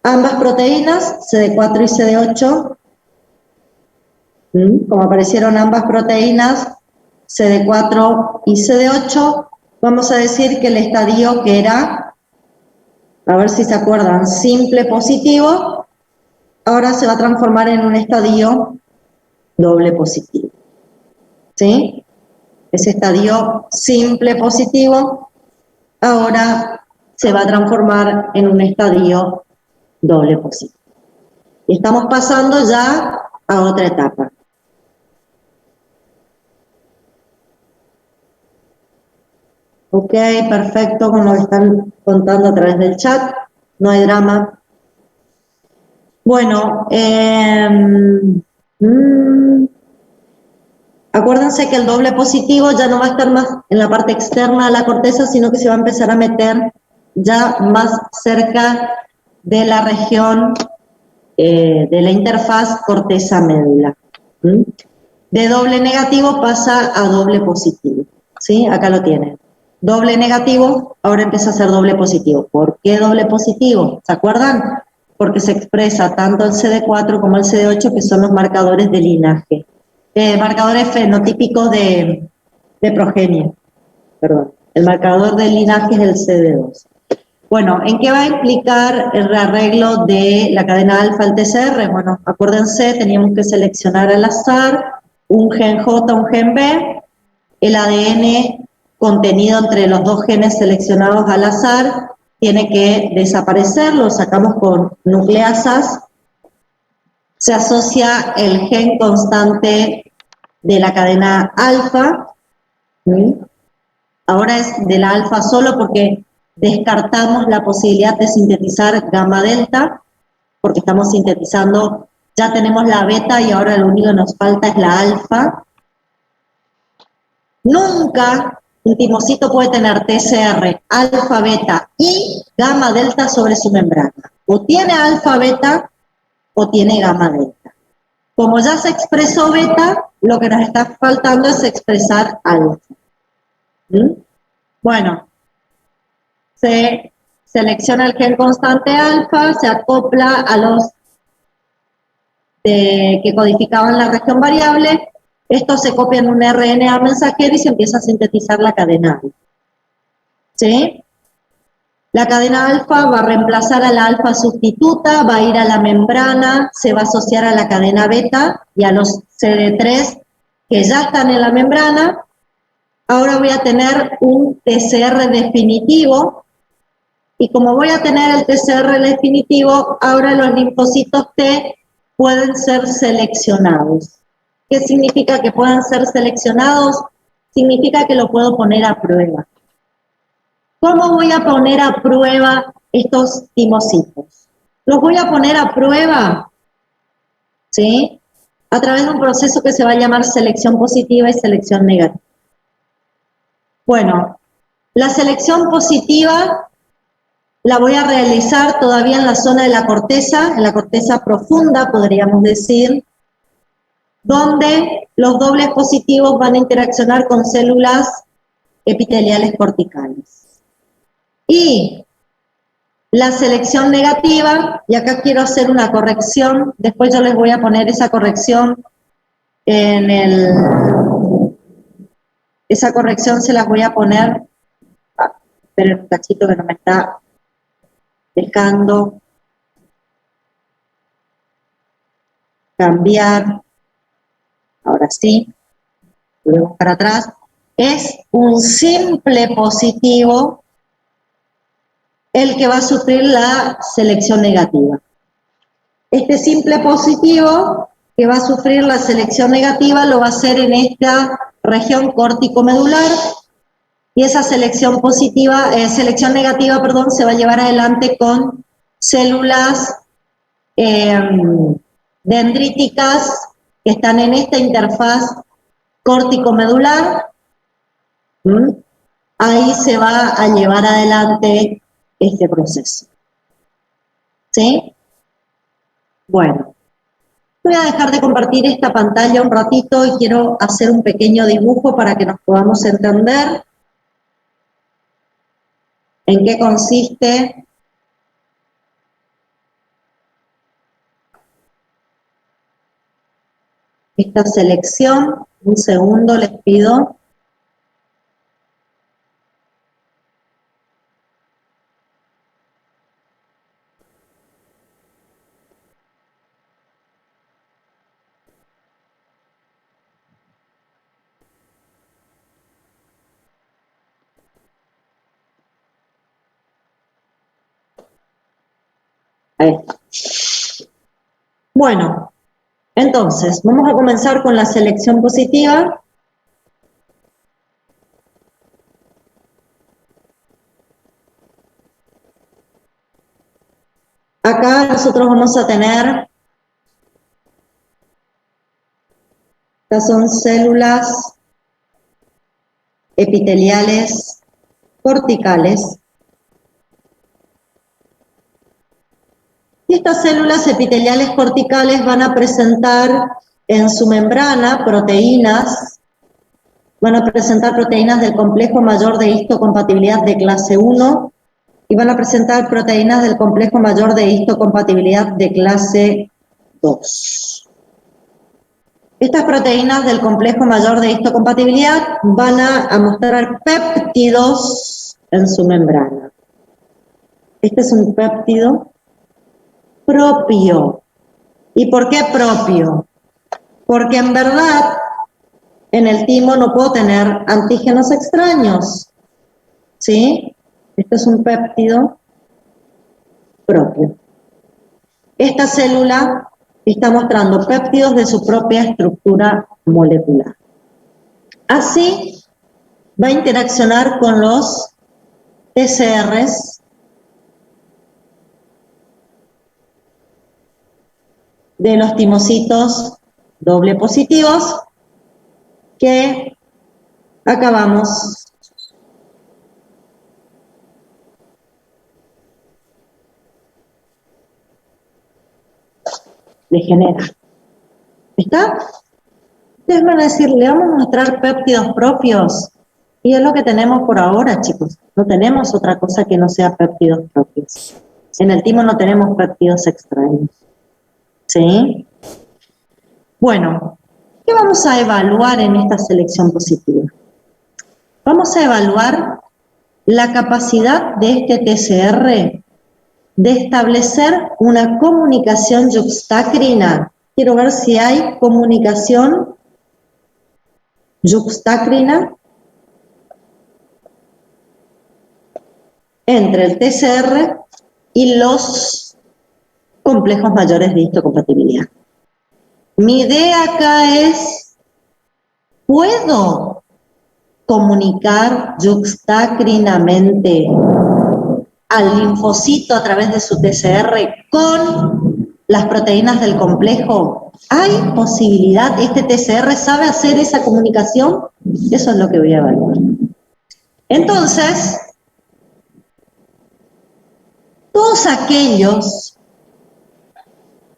ambas proteínas, CD4 y CD8, como aparecieron ambas proteínas, CD4 y CD8, vamos a decir que el estadio que era, a ver si se acuerdan, simple positivo, ahora se va a transformar en un estadio doble positivo, ¿sí? Ese estadio simple positivo ahora se va a transformar en un estadio doble positivo. Y estamos pasando ya a otra etapa. Ok, perfecto, como están contando a través del chat, no hay drama. Bueno, acuérdense que el doble positivo ya no va a estar más en la parte externa de la corteza, sino que se va a empezar a meter ya más cerca de la región de la interfaz corteza-médula. De doble negativo pasa a doble positivo, ¿sí? Acá lo tienen. Doble negativo, ahora empieza a ser doble positivo. ¿Por qué doble positivo? ¿Se acuerdan? Porque se expresa tanto el CD4 como el CD8, que son los marcadores de linaje. Marcadores fenotípicos de progenie. Perdón. El marcador de linaje es el CD2. Bueno, ¿en qué va a implicar el rearreglo de la cadena alfa al TCR? Bueno, acuérdense, teníamos que seleccionar al azar un gen J, un gen B, el ADN contenido entre los dos genes seleccionados al azar tiene que desaparecer, lo sacamos con nucleasas, se asocia el gen constante de la cadena alfa, ahora es de la alfa solo porque descartamos la posibilidad de sintetizar gamma delta, porque estamos sintetizando, ya tenemos la beta y ahora lo único que nos falta es la alfa. Nunca un timocito puede tener TCR, alfa, beta y gamma delta sobre su membrana. O tiene alfa, beta o tiene gamma delta. Como ya se expresó beta, lo que nos está faltando es expresar alfa. Bueno, se selecciona el gen constante alfa, se acopla a los que codificaban la región variable. Esto se copia en un RNA mensajero y se empieza a sintetizar la cadena alfa. ¿Sí? La cadena alfa va a reemplazar a la alfa sustituta, va a ir a la membrana, se va a asociar a la cadena beta y a los CD3 que ya están en la membrana. Ahora voy a tener un TCR definitivo y como voy a tener el TCR definitivo, ahora los linfocitos T pueden ser seleccionados. ¿Qué significa que puedan ser seleccionados? Significa que lo puedo poner a prueba. ¿Cómo voy a poner a prueba estos timocitos? Los voy a poner a prueba, ¿sí? A través de un proceso que se va a llamar selección positiva y selección negativa. Bueno, la selección positiva la voy a realizar todavía en la zona de la corteza profunda, podríamos decir, donde los dobles positivos van a interaccionar con células epiteliales corticales. Y la selección negativa, y acá quiero hacer una corrección, después yo les voy a poner esa corrección esa corrección se las voy a poner, esperen un cachito que no me está dejando cambiar, ahora sí, volvemos para atrás, es un simple positivo el que va a sufrir la selección negativa. Este simple positivo que va a sufrir la selección negativa lo va a hacer en esta región córtico-medular y esa selección negativa, perdón, se va a llevar adelante con células dendríticas que están en esta interfaz córtico-medular. Ahí se va a llevar adelante este proceso. ¿Sí? Bueno, voy a dejar de compartir esta pantalla un ratito y quiero hacer un pequeño dibujo para que nos podamos entender en qué consiste esta selección. Un segundo les pido. Ahí está. Bueno, entonces, vamos a comenzar con la selección positiva. Acá nosotros vamos a tener, estas son células epiteliales corticales. Y estas células epiteliales corticales van a presentar en su membrana proteínas, van a presentar proteínas del complejo mayor de histocompatibilidad de clase 1 y van a presentar proteínas del complejo mayor de histocompatibilidad de clase 2. Estas proteínas del complejo mayor de histocompatibilidad van a mostrar péptidos en su membrana. Este es un péptido propio. ¿Y por qué propio? Porque en verdad en el timo no puedo tener antígenos extraños. ¿Sí? Este es un péptido propio. Esta célula está mostrando péptidos de su propia estructura molecular. Así va a interaccionar con los TCRs de los timocitos doble positivos que acabamos de generar. ¿Está? Ustedes van a decir, ¿le vamos a mostrar péptidos propios? Y es lo que tenemos por ahora, chicos. No tenemos otra cosa que no sea péptidos propios. En el timo no tenemos péptidos extraños. ¿Sí? Bueno, ¿qué vamos a evaluar en esta selección positiva? Vamos a evaluar la capacidad de este TCR de establecer una comunicación yuxtacrina. Quiero ver si hay comunicación yuxtacrina entre el TCR y los complejos mayores de histocompatibilidad. Mi idea acá es, ¿puedo comunicar yuxtacrinamente al linfocito a través de su TCR con las proteínas del complejo? ¿Hay posibilidad? ¿Este TCR sabe hacer esa comunicación? Eso es lo que voy a evaluar. Entonces, todos aquellos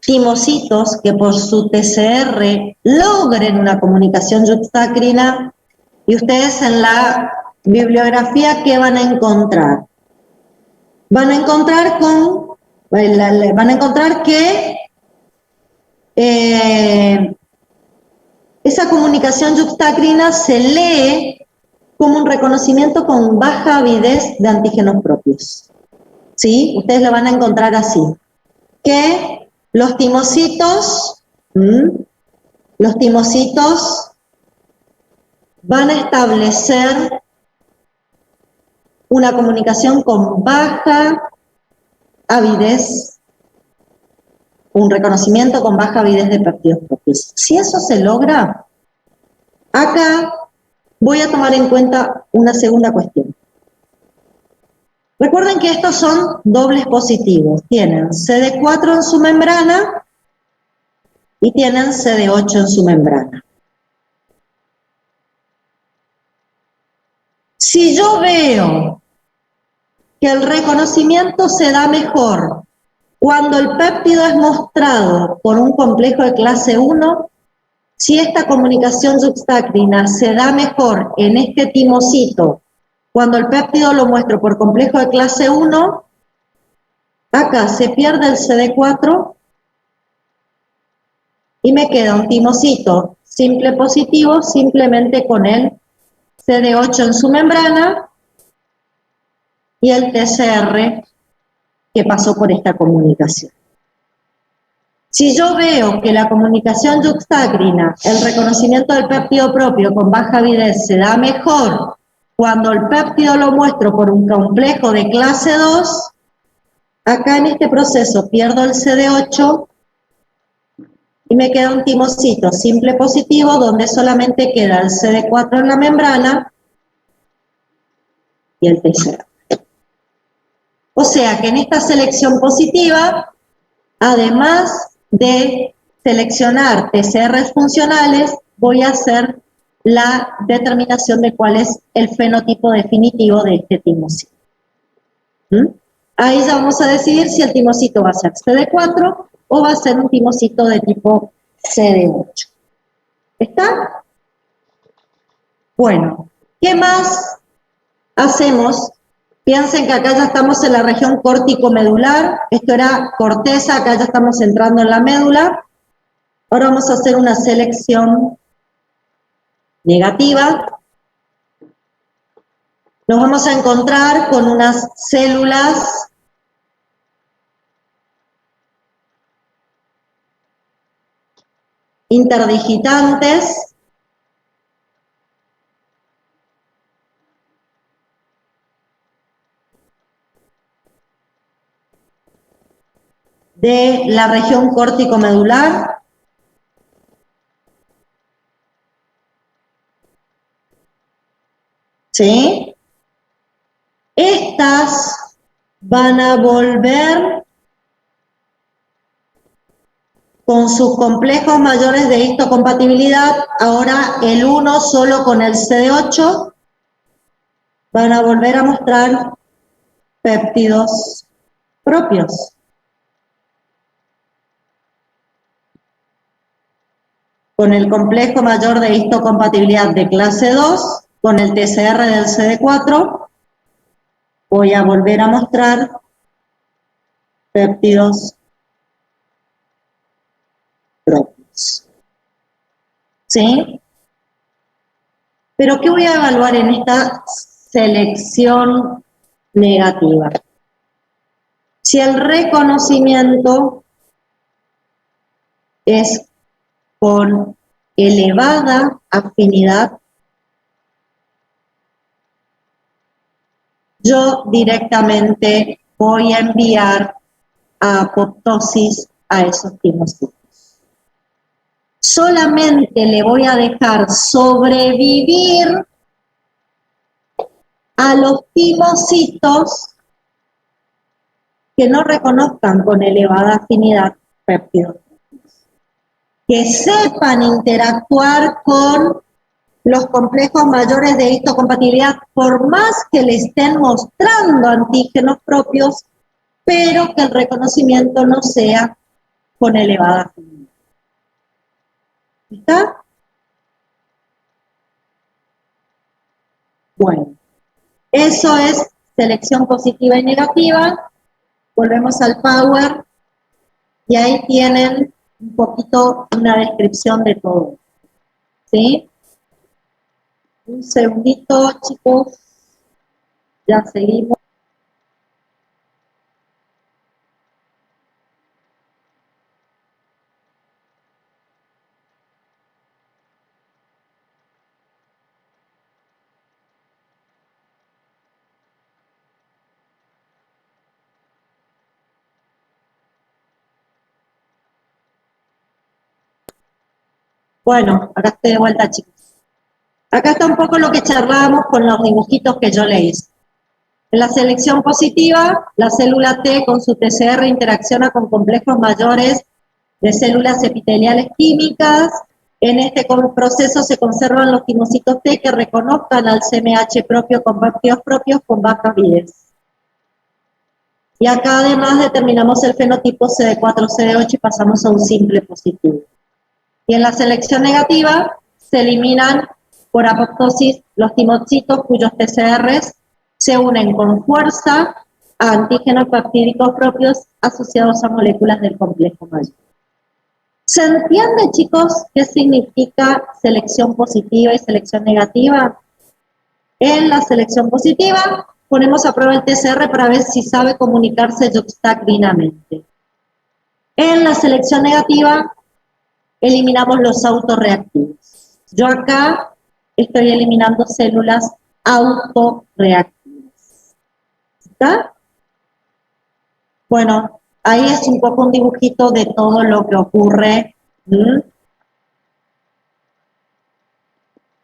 timocitos que por su TCR logren una comunicación yuxtacrina, y ustedes en la bibliografía, ¿qué van a encontrar? Van a encontrar que esa comunicación yuxtacrina se lee como un reconocimiento con baja avidez de antígenos propios. ¿Sí? Ustedes lo van a encontrar así. Que los timocitos van a establecer una comunicación con baja avidez, un reconocimiento con baja avidez de péptidos propios. Si eso se logra, acá voy a tomar en cuenta una segunda cuestión. Recuerden que estos son dobles positivos. Tienen CD4 en su membrana y tienen CD8 en su membrana. Si yo veo que el reconocimiento se da mejor cuando el péptido es mostrado por un complejo de clase 1, si esta comunicación yuxtacrina se da mejor en este timocito cuando el péptido lo muestro por complejo de clase 1, acá se pierde el CD4 y me queda un timocito simple positivo simplemente con el CD8 en su membrana y el TCR que pasó por esta comunicación. Si yo veo que la comunicación yuxtacrina, el reconocimiento del péptido propio con baja avidez se da mejor cuando el péptido lo muestro por un complejo de clase 2, acá en este proceso pierdo el CD8 y me queda un timocito simple positivo donde solamente queda el CD4 en la membrana y el TCR. O sea que en esta selección positiva, además de seleccionar TCRs funcionales, voy a hacer la determinación de cuál es el fenotipo definitivo de este timocito. Ahí ya vamos a decidir si el timocito va a ser CD4 o va a ser un timocito de tipo CD8. ¿Está? Bueno, ¿qué más hacemos? Piensen que acá ya estamos en la región córtico-medular, esto era corteza, acá ya estamos entrando en la médula. Ahora vamos a hacer una selección negativa. Nos vamos a encontrar con unas células interdigitantes de la región córtico-medular. ¿Sí? Estas van a volver con sus complejos mayores de histocompatibilidad, ahora el 1 solo con el CD8, van a volver a mostrar péptidos propios. Con el complejo mayor de histocompatibilidad de clase 2, con el TCR del CD4, voy a volver a mostrar péptidos propios. ¿Sí? Pero ¿qué voy a evaluar en esta selección negativa? Si el reconocimiento es con elevada afinidad, yo directamente voy a enviar a apoptosis a esos timocitos. solamente le voy a dejar sobrevivir a los timocitos que no reconozcan con elevada afinidad péptidos, que sepan interactuar con los complejos mayores de histocompatibilidad, por más que le estén mostrando antígenos propios, pero que el reconocimiento no sea con elevada afinidad. ¿Está? Bueno, eso es selección positiva y negativa. Volvemos al Power y ahí tienen un poquito una descripción de todo. ¿Sí? Un segundito, chicos. Ya seguimos. Bueno, acá estoy de vuelta, chicos. Acá está un poco lo que charlábamos con los dibujitos que yo le hice. En la selección positiva, la célula T con su TCR interacciona con complejos mayores de células epiteliales químicas. En este proceso se conservan los timocitos T que reconozcan al CMH propio con péptidos propios con baja avidez. Y acá además determinamos el fenotipo CD4, CD8 y pasamos a un simple positivo. Y en la selección negativa se eliminan por apoptosis los timocitos cuyos TCRs se unen con fuerza a antígenos peptídicos propios asociados a moléculas del complejo mayor. ¿Se entiende, chicos, qué significa selección positiva y selección negativa? En la selección positiva ponemos a prueba el TCR para ver si sabe comunicarse juxtacrinamente. En la selección negativa eliminamos los autorreactivos. Yo acá estoy eliminando células autorreactivas. ¿Está? Bueno, ahí es un poco un dibujito de todo lo que ocurre.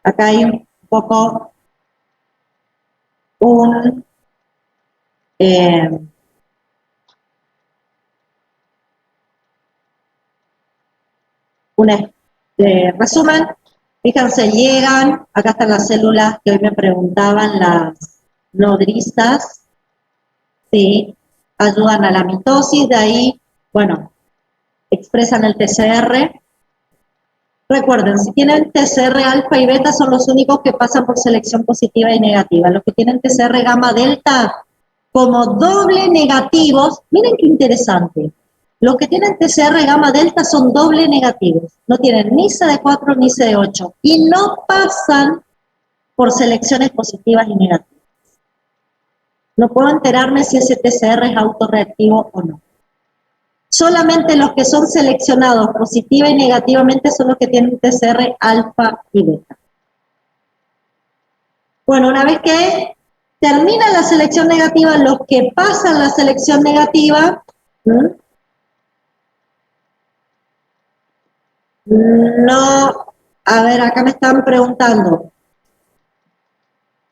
Acá hay un poco un resumen. Fíjense, llegan, acá están las células que hoy me preguntaban, las nodrizas, ¿sí? Ayudan a la mitosis, de ahí, bueno, expresan el TCR. Recuerden, si tienen TCR alfa y beta son los únicos que pasan por selección positiva y negativa. Los que tienen TCR gamma delta como doble negativos, miren qué interesante. Los que tienen TCR gamma delta son doble negativos. No tienen ni CD4 ni CD8 y no pasan por selecciones positivas y negativas. No puedo enterarme si ese TCR es autorreactivo o no. Solamente los que son seleccionados positiva y negativamente son los que tienen TCR alfa y beta. Bueno, una vez que termina la selección negativa, los que pasan la selección negativa, no, a ver, acá me están preguntando.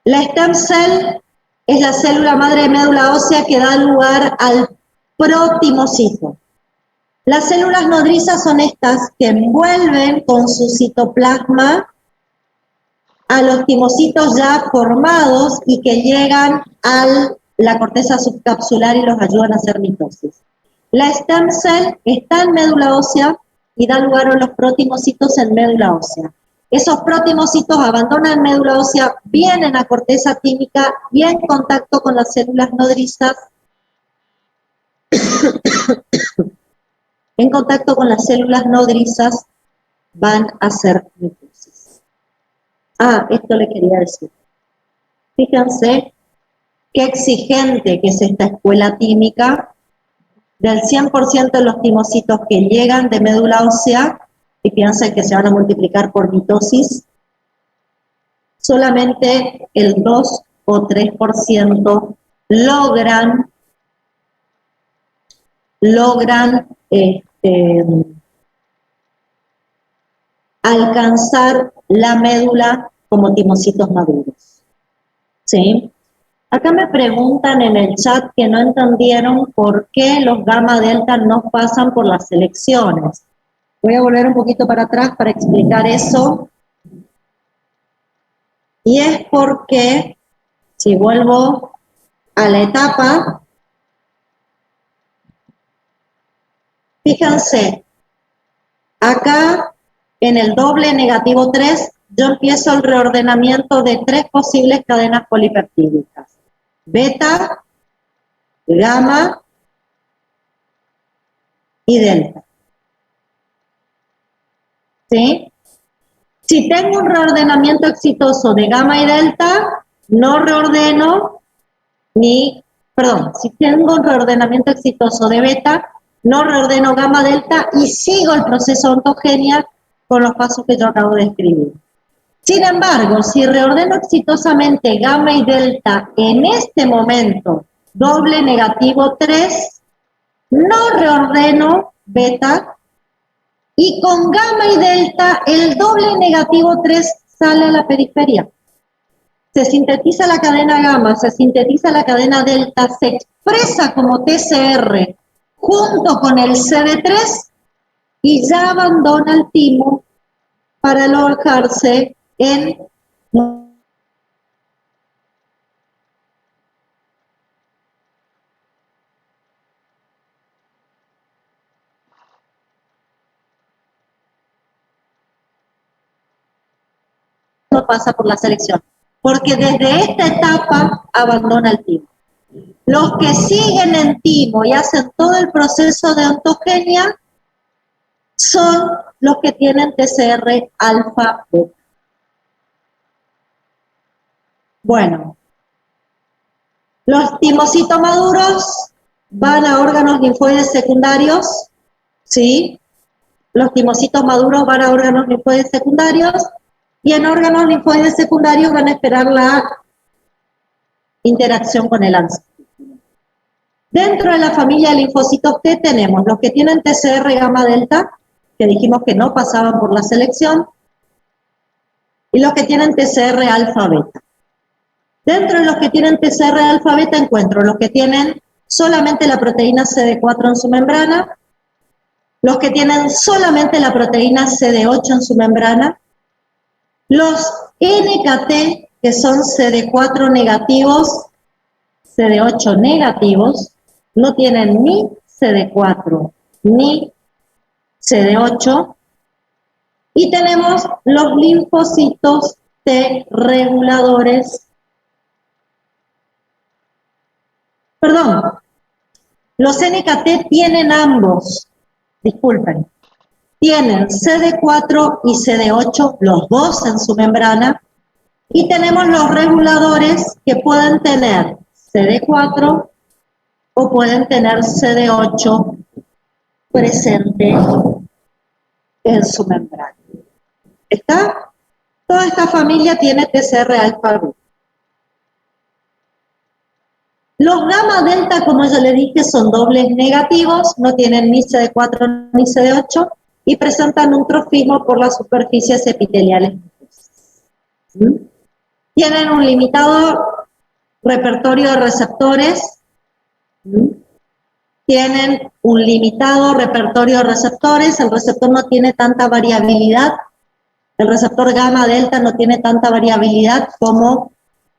La stem cell es la célula madre de médula ósea que da lugar al protimocito. Las células nodrizas son estas que envuelven con su citoplasma a los timocitos ya formados y que llegan a la corteza subcapsular y los ayudan a hacer mitosis. La stem cell está en médula ósea y da lugar a los protimocitos en médula ósea. Esos protimocitos abandonan médula ósea, vienen a corteza tímica y en contacto con las células nodrizas en contacto con las células nodrizas van a hacer mitosis. Ah, esto le quería decir. Fíjense qué exigente que es esta escuela tímica. Del 100% de los timocitos que llegan de médula ósea y piensan que se van a multiplicar por mitosis, solamente el 2 o 3% logran alcanzar la médula como timocitos maduros. ¿Sí? Acá me preguntan en el chat que no entendieron por qué los gamma delta no pasan por las selecciones. Voy a volver un poquito para atrás para explicar eso. Y es porque, si vuelvo a la etapa, fíjense, acá en el doble negativo 3, yo empiezo el reordenamiento de 3 posibles cadenas polipeptídicas. Beta, gamma y delta. ¿Sí? Si tengo un reordenamiento exitoso de gamma y delta, no reordeno si tengo un reordenamiento exitoso de beta, no reordeno gamma delta y sigo el proceso ontogenia con los pasos que yo acabo de escribir. Sin embargo, si reordeno exitosamente gamma y delta en este momento, doble negativo 3, no reordeno beta y con gamma y delta el doble negativo 3 sale a la periferia. Se sintetiza la cadena gamma, se sintetiza la cadena delta, se expresa como TCR junto con el CD3 y ya abandona el timo para alojarse en no pasa por la selección, porque desde esta etapa abandona el timo. Los que siguen en timo y hacen todo el proceso de ontogenia son los que tienen TCR alfa beta. Bueno, los timocitos maduros van a órganos linfoides secundarios, ¿sí? Los timocitos maduros van a órganos linfoides secundarios y en órganos linfoides secundarios van a esperar la interacción con el ANSA. Dentro de la familia de linfocitos T tenemos los que tienen TCR gamma delta, que dijimos que no pasaban por la selección, y los que tienen TCR alfa beta. Dentro de los que tienen TCR alfa beta encuentro los que tienen solamente la proteína CD4 en su membrana, los que tienen solamente la proteína CD8 en su membrana, los NKT, que son CD4 negativos, CD8 negativos, no tienen ni CD4 ni CD8, y tenemos los linfocitos T reguladores, los NKT tienen ambos, disculpen, tienen CD4 y CD8, los dos en su membrana, y tenemos los reguladores que pueden tener CD4 o pueden tener CD8 presente en su membrana. ¿Está? Toda esta familia tiene TCR alfa beta. Los gamma delta, como ya le dije, son dobles negativos, no tienen ni CD4 ni CD8 y presentan un trofismo por las superficies epiteliales. Tienen un limitado repertorio de receptores. Tienen un limitado repertorio de receptores. El receptor no tiene tanta variabilidad. El receptor gamma delta no tiene tanta variabilidad como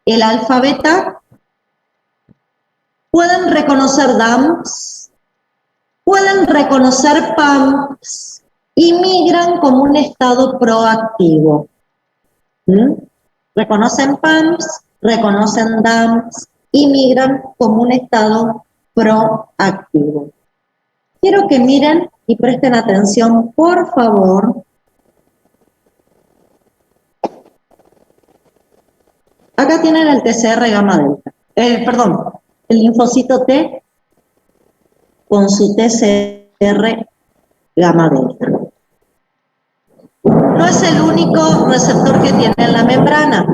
el alfa beta. Pueden reconocer DAMPs, pueden reconocer PAMPs y migran como un estado proactivo. Reconocen PAMPs, reconocen DAMPs y migran como un estado proactivo. Quiero que miren y presten atención, por favor. Acá tienen el TCR gamma delta. El linfocito T con su TCR gamma delta. No es el único receptor que tiene en la membrana.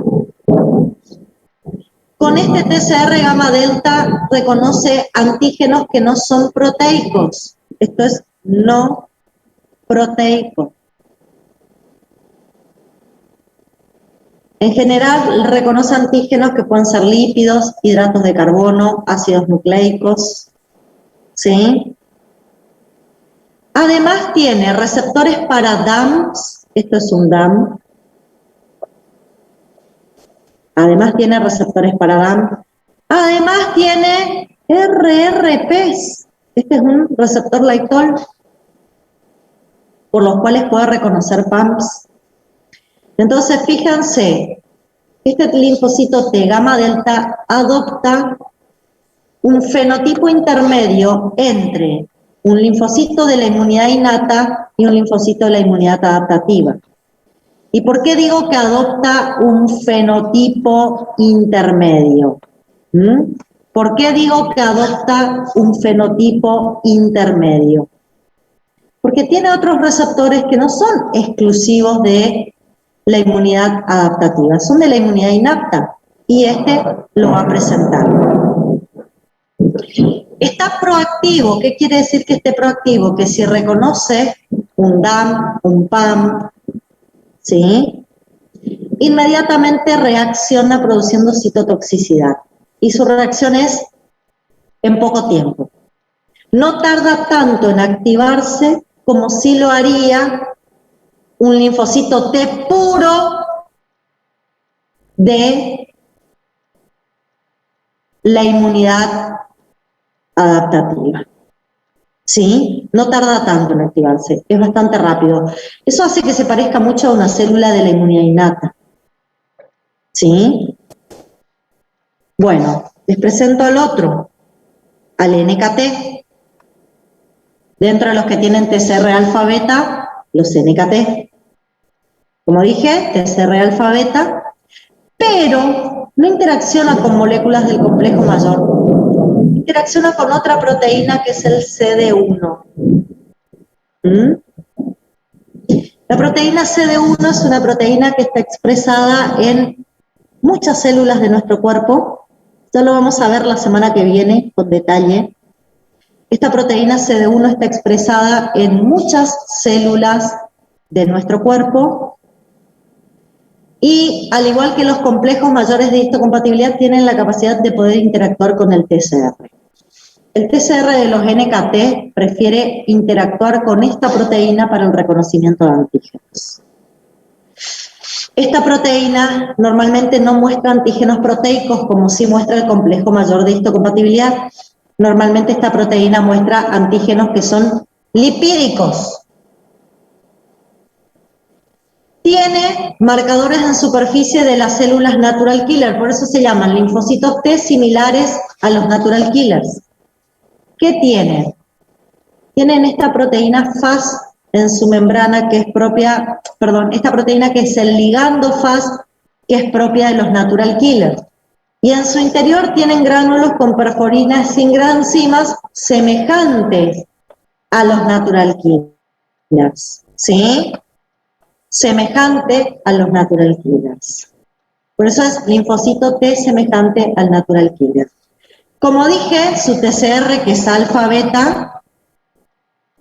Con este TCR gamma delta reconoce antígenos que no son proteicos. Esto es no proteico. En general, reconoce antígenos que pueden ser lípidos, hidratos de carbono, ácidos nucleicos, ¿sí? Además tiene receptores para DAMs, esto es un DAM. Además tiene receptores para DAM. Además tiene RRPs, este es un receptor Lightol, por los cuales puede reconocer PAMPs. Entonces, fíjense, este linfocito T gamma delta adopta un fenotipo intermedio entre un linfocito de la inmunidad innata y un linfocito de la inmunidad adaptativa. ¿Y por qué digo que adopta un fenotipo intermedio? ¿Por qué digo que adopta un fenotipo intermedio? Porque tiene otros receptores que no son exclusivos de la inmunidad adaptativa, son de la inmunidad inapta, y este lo va a presentar. Está proactivo. ¿Qué quiere decir que esté proactivo? Que si reconoce un DAM, un PAM, ¿sí?, inmediatamente reacciona produciendo citotoxicidad. Y su reacción es en poco tiempo. No tarda tanto en activarse como si lo haría un linfocito T puro de la inmunidad adaptativa. ¿Sí? No tarda tanto en activarse, es bastante rápido. Eso hace que se parezca mucho a una célula de la inmunidad innata. ¿Sí? Bueno, les presento al otro, al NKT. Dentro de los que tienen TCR alfa beta, los NKT. Como dije, TCR alfa beta, pero no interacciona con moléculas del complejo mayor. Interacciona con otra proteína que es el CD1. La proteína CD1 es una proteína que está expresada en muchas células de nuestro cuerpo. Ya lo vamos a ver la semana que viene con detalle. Esta proteína CD1 está expresada en muchas células de nuestro cuerpo y, al igual que los complejos mayores de histocompatibilidad, tienen la capacidad de poder interactuar con el TCR. El TCR de los NKT prefiere interactuar con esta proteína para el reconocimiento de antígenos. Esta proteína normalmente no muestra antígenos proteicos como sí muestra el complejo mayor de histocompatibilidad. Normalmente esta proteína muestra antígenos que son lipídicos. Tiene marcadores en superficie de las células natural killer, por eso se llaman linfocitos T similares a los natural killers. ¿Qué tienen? Tienen esta proteína Fas en su membrana que es propia, esta proteína que es el ligando Fas que es propia de los natural killers. Y en su interior tienen gránulos con perforinas sin enzimas semejantes a los natural killers, ¿sí? Semejante a los natural killers. Por eso es linfocito T semejante al natural killer. Como dije, su TCR, que es alfa beta,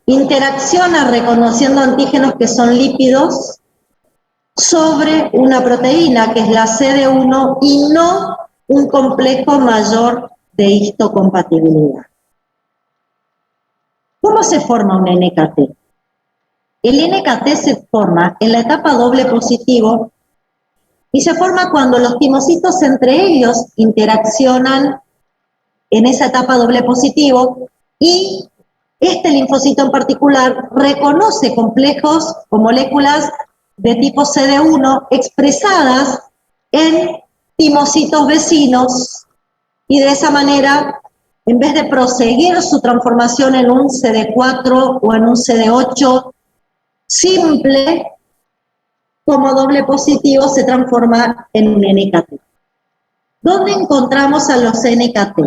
interacciona reconociendo antígenos que son lípidos sobre una proteína que es la CD1 y no un complejo mayor de histocompatibilidad. ¿Cómo se forma un NKT? El NKT se forma en la etapa doble positivo y se forma cuando los timocitos entre ellos interaccionan en esa etapa doble positivo y este linfocito en particular reconoce complejos o moléculas de tipo CD1 expresadas en timocitos vecinos y de esa manera, en vez de proseguir su transformación en un CD4 o en un CD8 simple, como doble positivo se transforma en un NKT. ¿Dónde encontramos a los NKT?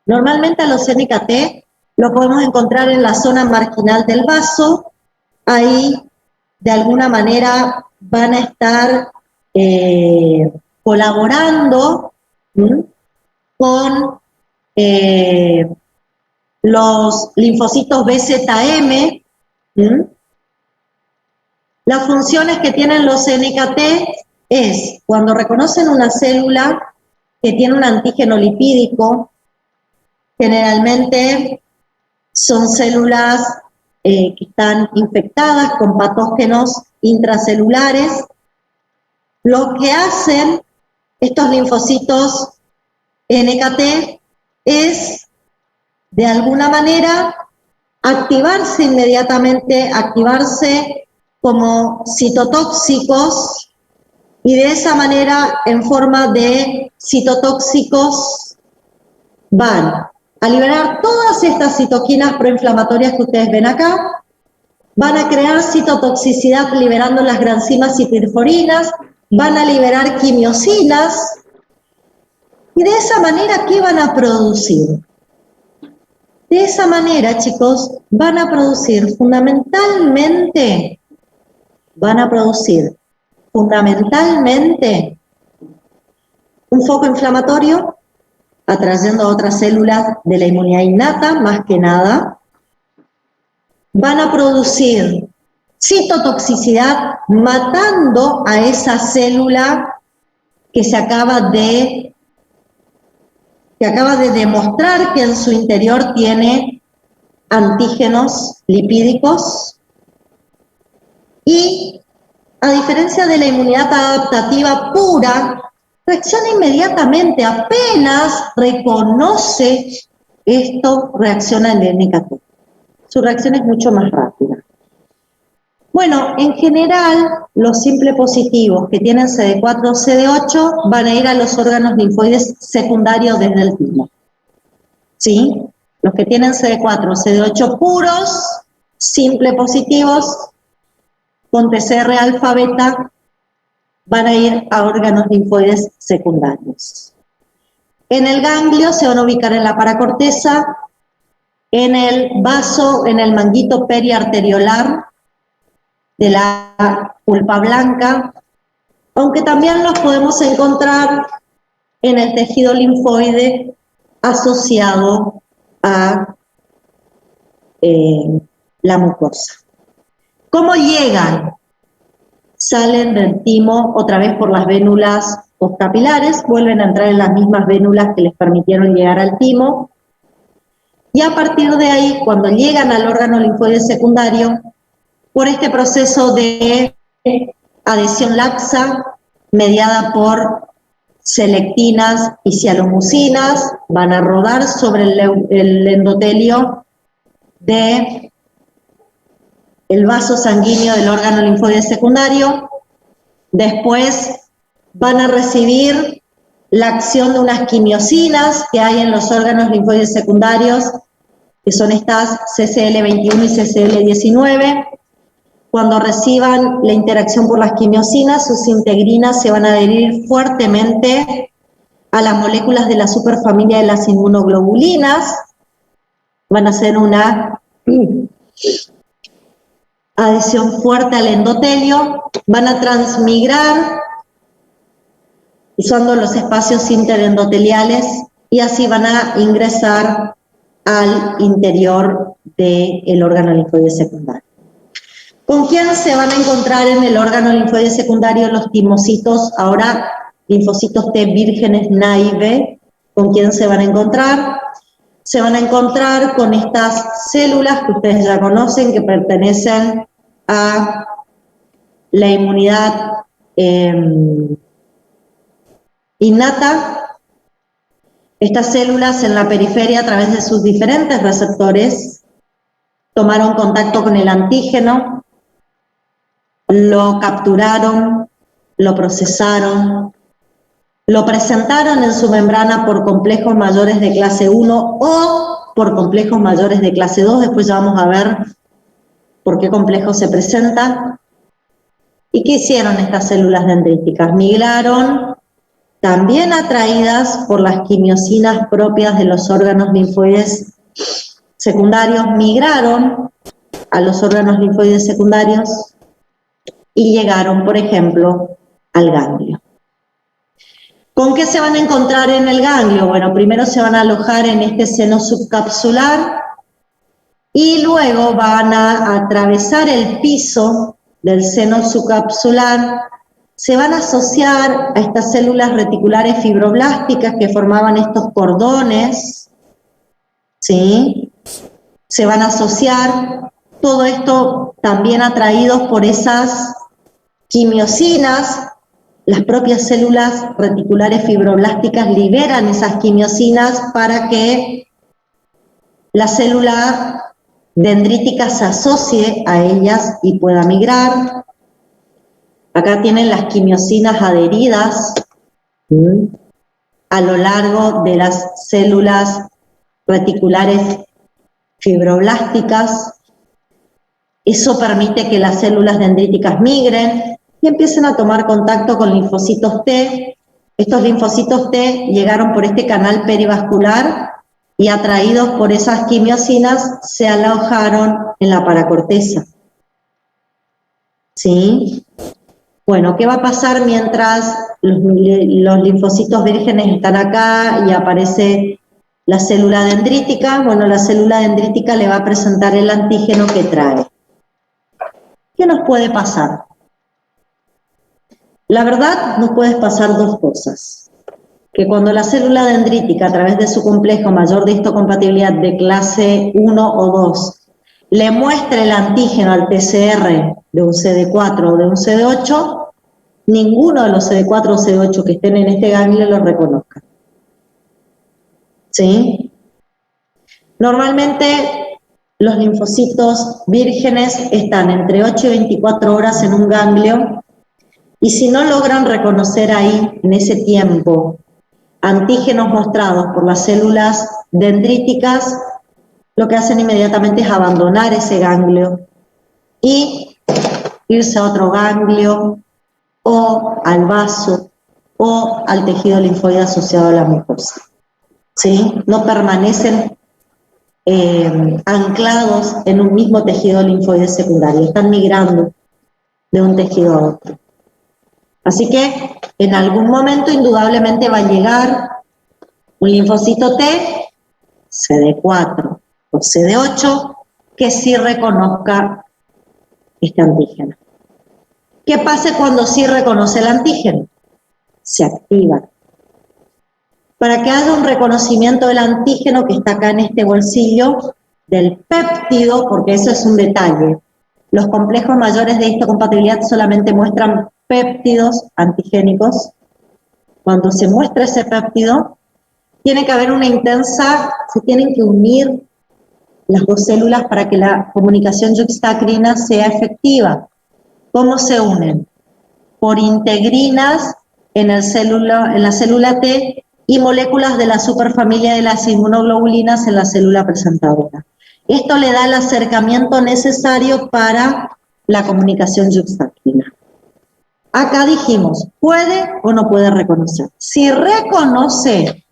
Normalmente a los NKT lo podemos encontrar en la zona marginal del vaso. Ahí, de alguna manera, van a estar colaborando con los linfocitos BZM. Las funciones que tienen los NKT es cuando reconocen una célula que tiene un antígeno lipídico, generalmente son células que están infectadas con patógenos intracelulares. Lo que hacen estos linfocitos NKT es, de alguna manera, activarse inmediatamente, activarse como citotóxicos, y de esa manera, en forma de citotóxicos, van a liberar todas estas citoquinas proinflamatorias que ustedes ven acá, van a crear citotoxicidad liberando las granzimas y pirforinas, van a liberar quimiosinas, y de esa manera, ¿qué van a producir? De esa manera, chicos, van a producir fundamentalmente un foco inflamatorio, atrayendo a otras células de la inmunidad innata, más que nada. Van a producir citotoxicidad, matando a esa célula que acaba de demostrar que en su interior tiene antígenos lipídicos. Y, a diferencia de la inmunidad adaptativa pura, reacciona inmediatamente, apenas reconoce esto, reacciona el NKT. Su reacción es mucho más rápida. Bueno, en general, los simple positivos que tienen CD4 o CD8 van a ir a los órganos linfoides secundarios desde el timo. ¿Sí? Los que tienen CD4 o CD8 puros, simple positivos, con TCR alfa beta, van a ir a órganos linfoides secundarios. En el ganglio se van a ubicar en la paracorteza, en el vaso, en el manguito periarteriolar de la pulpa blanca, aunque también los podemos encontrar en el tejido linfoide asociado a la mucosa. ¿Cómo llegan? Salen del timo otra vez por las vénulas postcapilares, vuelven a entrar en las mismas vénulas que les permitieron llegar al timo, y a partir de ahí, cuando llegan al órgano linfoide secundario, por este proceso de adhesión laxa, mediada por selectinas y cialomucinas, van a rodar sobre el endotelio del vaso sanguíneo del órgano linfoide secundario. Después van a recibir la acción de unas quimiosinas que hay en los órganos linfoides secundarios, que son estas CCL21 y CCL19. Cuando reciban la interacción por las quimiosinas, sus integrinas se van a adherir fuertemente a las moléculas de la superfamilia de las inmunoglobulinas, van a hacer una adhesión fuerte al endotelio, van a transmigrar usando los espacios interendoteliales y así van a ingresar al interior del órgano linfoide secundario. ¿Con quién se van a encontrar en el órgano linfoide secundario los timocitos, ahora linfocitos T vírgenes naive? ¿Con quién se van a encontrar? Se van a encontrar con estas células que ustedes ya conocen, que pertenecen a la inmunidad innata. Estas células en la periferia, a través de sus diferentes receptores, tomaron contacto con el antígeno, lo capturaron, lo procesaron, lo presentaron en su membrana por complejos mayores de clase 1 o por complejos mayores de clase 2, después ya vamos a ver por qué complejo se presenta. ¿Y qué hicieron estas células dendríticas? Migraron, también atraídas por las quimiosinas propias de los órganos linfoides secundarios, migraron a los órganos linfoides secundarios y llegaron, por ejemplo, al ganglio. ¿Con qué se van a encontrar en el ganglio? Bueno, primero se van a alojar en este seno subcapsular y luego van a atravesar el piso del seno subcapsular, se van a asociar a estas células reticulares fibroblásticas que formaban estos cordones, ¿sí? Se van a asociar, todo esto también atraídos por esas quimiosinas. Las propias células reticulares fibroblásticas liberan esas quimiosinas para que la célula dendrítica se asocie a ellas y pueda migrar. Acá tienen las quimiosinas adheridas a lo largo de las células reticulares fibroblásticas. Eso permite que las células dendríticas migren y empiecen a tomar contacto con linfocitos T. Estos linfocitos T llegaron por este canal perivascular y atraídos por esas quimiosinas se alojaron en la paracorteza. ¿Sí? Bueno, ¿qué va a pasar mientras los linfocitos vírgenes están acá y aparece la célula dendrítica? Bueno, la célula dendrítica le va a presentar el antígeno que trae. ¿Qué nos puede pasar? La verdad, nos puede pasar dos cosas. Que cuando la célula dendrítica, a través de su complejo mayor de histocompatibilidad de clase 1 o 2, le muestre el antígeno al TCR de un CD4 o de un CD8, ninguno de los CD4 o CD8 que estén en este ganglio lo reconozca. ¿Sí? Normalmente los linfocitos vírgenes están entre 8 y 24 horas en un ganglio y si no logran reconocer ahí, en ese tiempo, antígenos mostrados por las células dendríticas, lo que hacen inmediatamente es abandonar ese ganglio y irse a otro ganglio o al vaso o al tejido linfoide asociado a la mucosa. ¿Sí? No permanecen anclados en un mismo tejido linfoide secundario, están migrando de un tejido a otro. Así que en algún momento indudablemente va a llegar un linfocito T, CD4 o CD8, que sí reconozca este antígeno. ¿Qué pasa cuando sí reconoce el antígeno? Se activa. Para que haya un reconocimiento del antígeno que está acá en este bolsillo, del péptido, porque eso es un detalle. Los complejos mayores de histocompatibilidad solamente muestran péptidos antigénicos. Cuando se muestra ese péptido, tiene que haber una intensa, se tienen que unir las dos células para que la comunicación yuxtacrina sea efectiva. ¿Cómo se unen? Por integrinas en la célula T y moléculas de la superfamilia de las inmunoglobulinas en la célula presentadora. Esto le da el acercamiento necesario para la comunicación yuxtacrina. Acá dijimos, ¿puede o no puede reconocer? Si reconoce,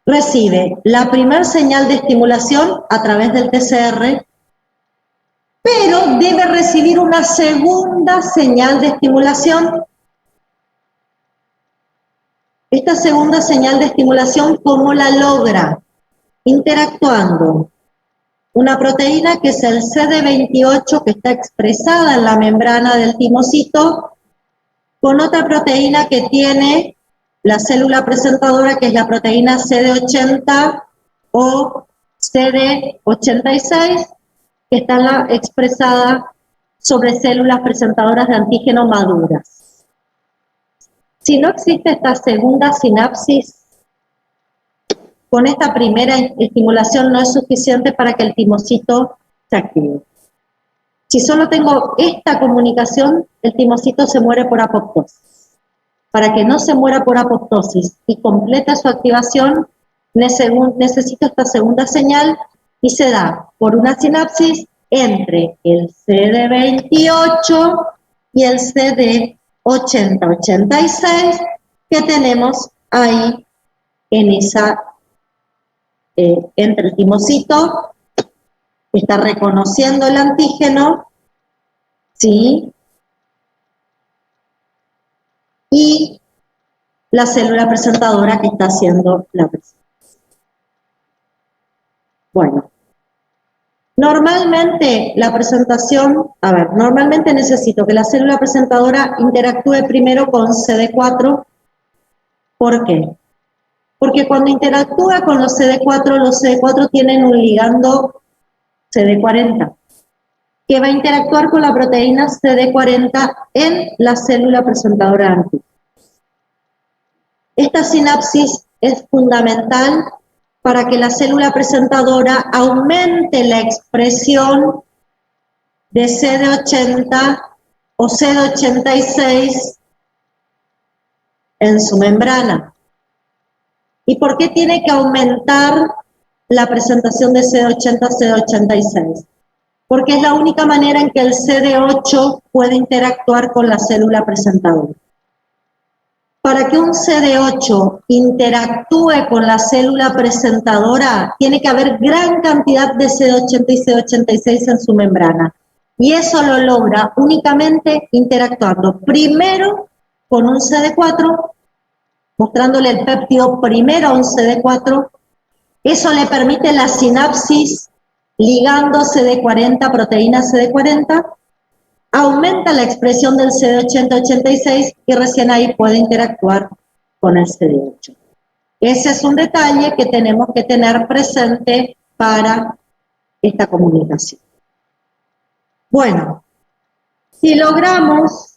recibe la primera señal de estimulación a través del TCR, pero debe recibir una segunda señal de estimulación. Esta segunda señal de estimulación, ¿cómo la logra? Interactuando una proteína que es el CD28 que está expresada en la membrana del timocito con otra proteína que tiene la célula presentadora que es la proteína CD80 o CD86 que está expresada sobre células presentadoras de antígeno maduras. Si no existe esta segunda sinapsis, con esta primera estimulación no es suficiente para que el timocito se active. Si solo tengo esta comunicación, el timocito se muere por apoptosis. Para que no se muera por apoptosis y complete su activación, necesito esta segunda señal y se da por una sinapsis entre el CD28 y el CD80-86 que tenemos ahí en esa entre el timocito, que está reconociendo el antígeno, ¿sí? Y la célula presentadora que está haciendo la presentación. Bueno, Normalmente la presentación, normalmente necesito que la célula presentadora interactúe primero con CD4. ¿Por qué? Porque cuando interactúa con los CD4 tienen un ligando CD40, que va a interactuar con la proteína CD40 en la célula presentadora de antígenos. Esta sinapsis es fundamental para que la célula presentadora aumente la expresión de CD80 o CD86 en su membrana. ¿Y por qué tiene que aumentar la presentación de CD80 a CD86? Porque es la única manera en que el CD8 puede interactuar con la célula presentadora. Para que un CD8 interactúe con la célula presentadora, tiene que haber gran cantidad de CD80 y CD86 en su membrana. Y eso lo logra únicamente interactuando primero con un CD4, mostrándole el péptido primero a un CD4. Eso le permite la sinapsis ligando CD40, proteína CD40, aumenta la expresión del CD80-86 y recién ahí puede interactuar con el CD8. Ese es un detalle que tenemos que tener presente para esta comunicación. Bueno, si logramos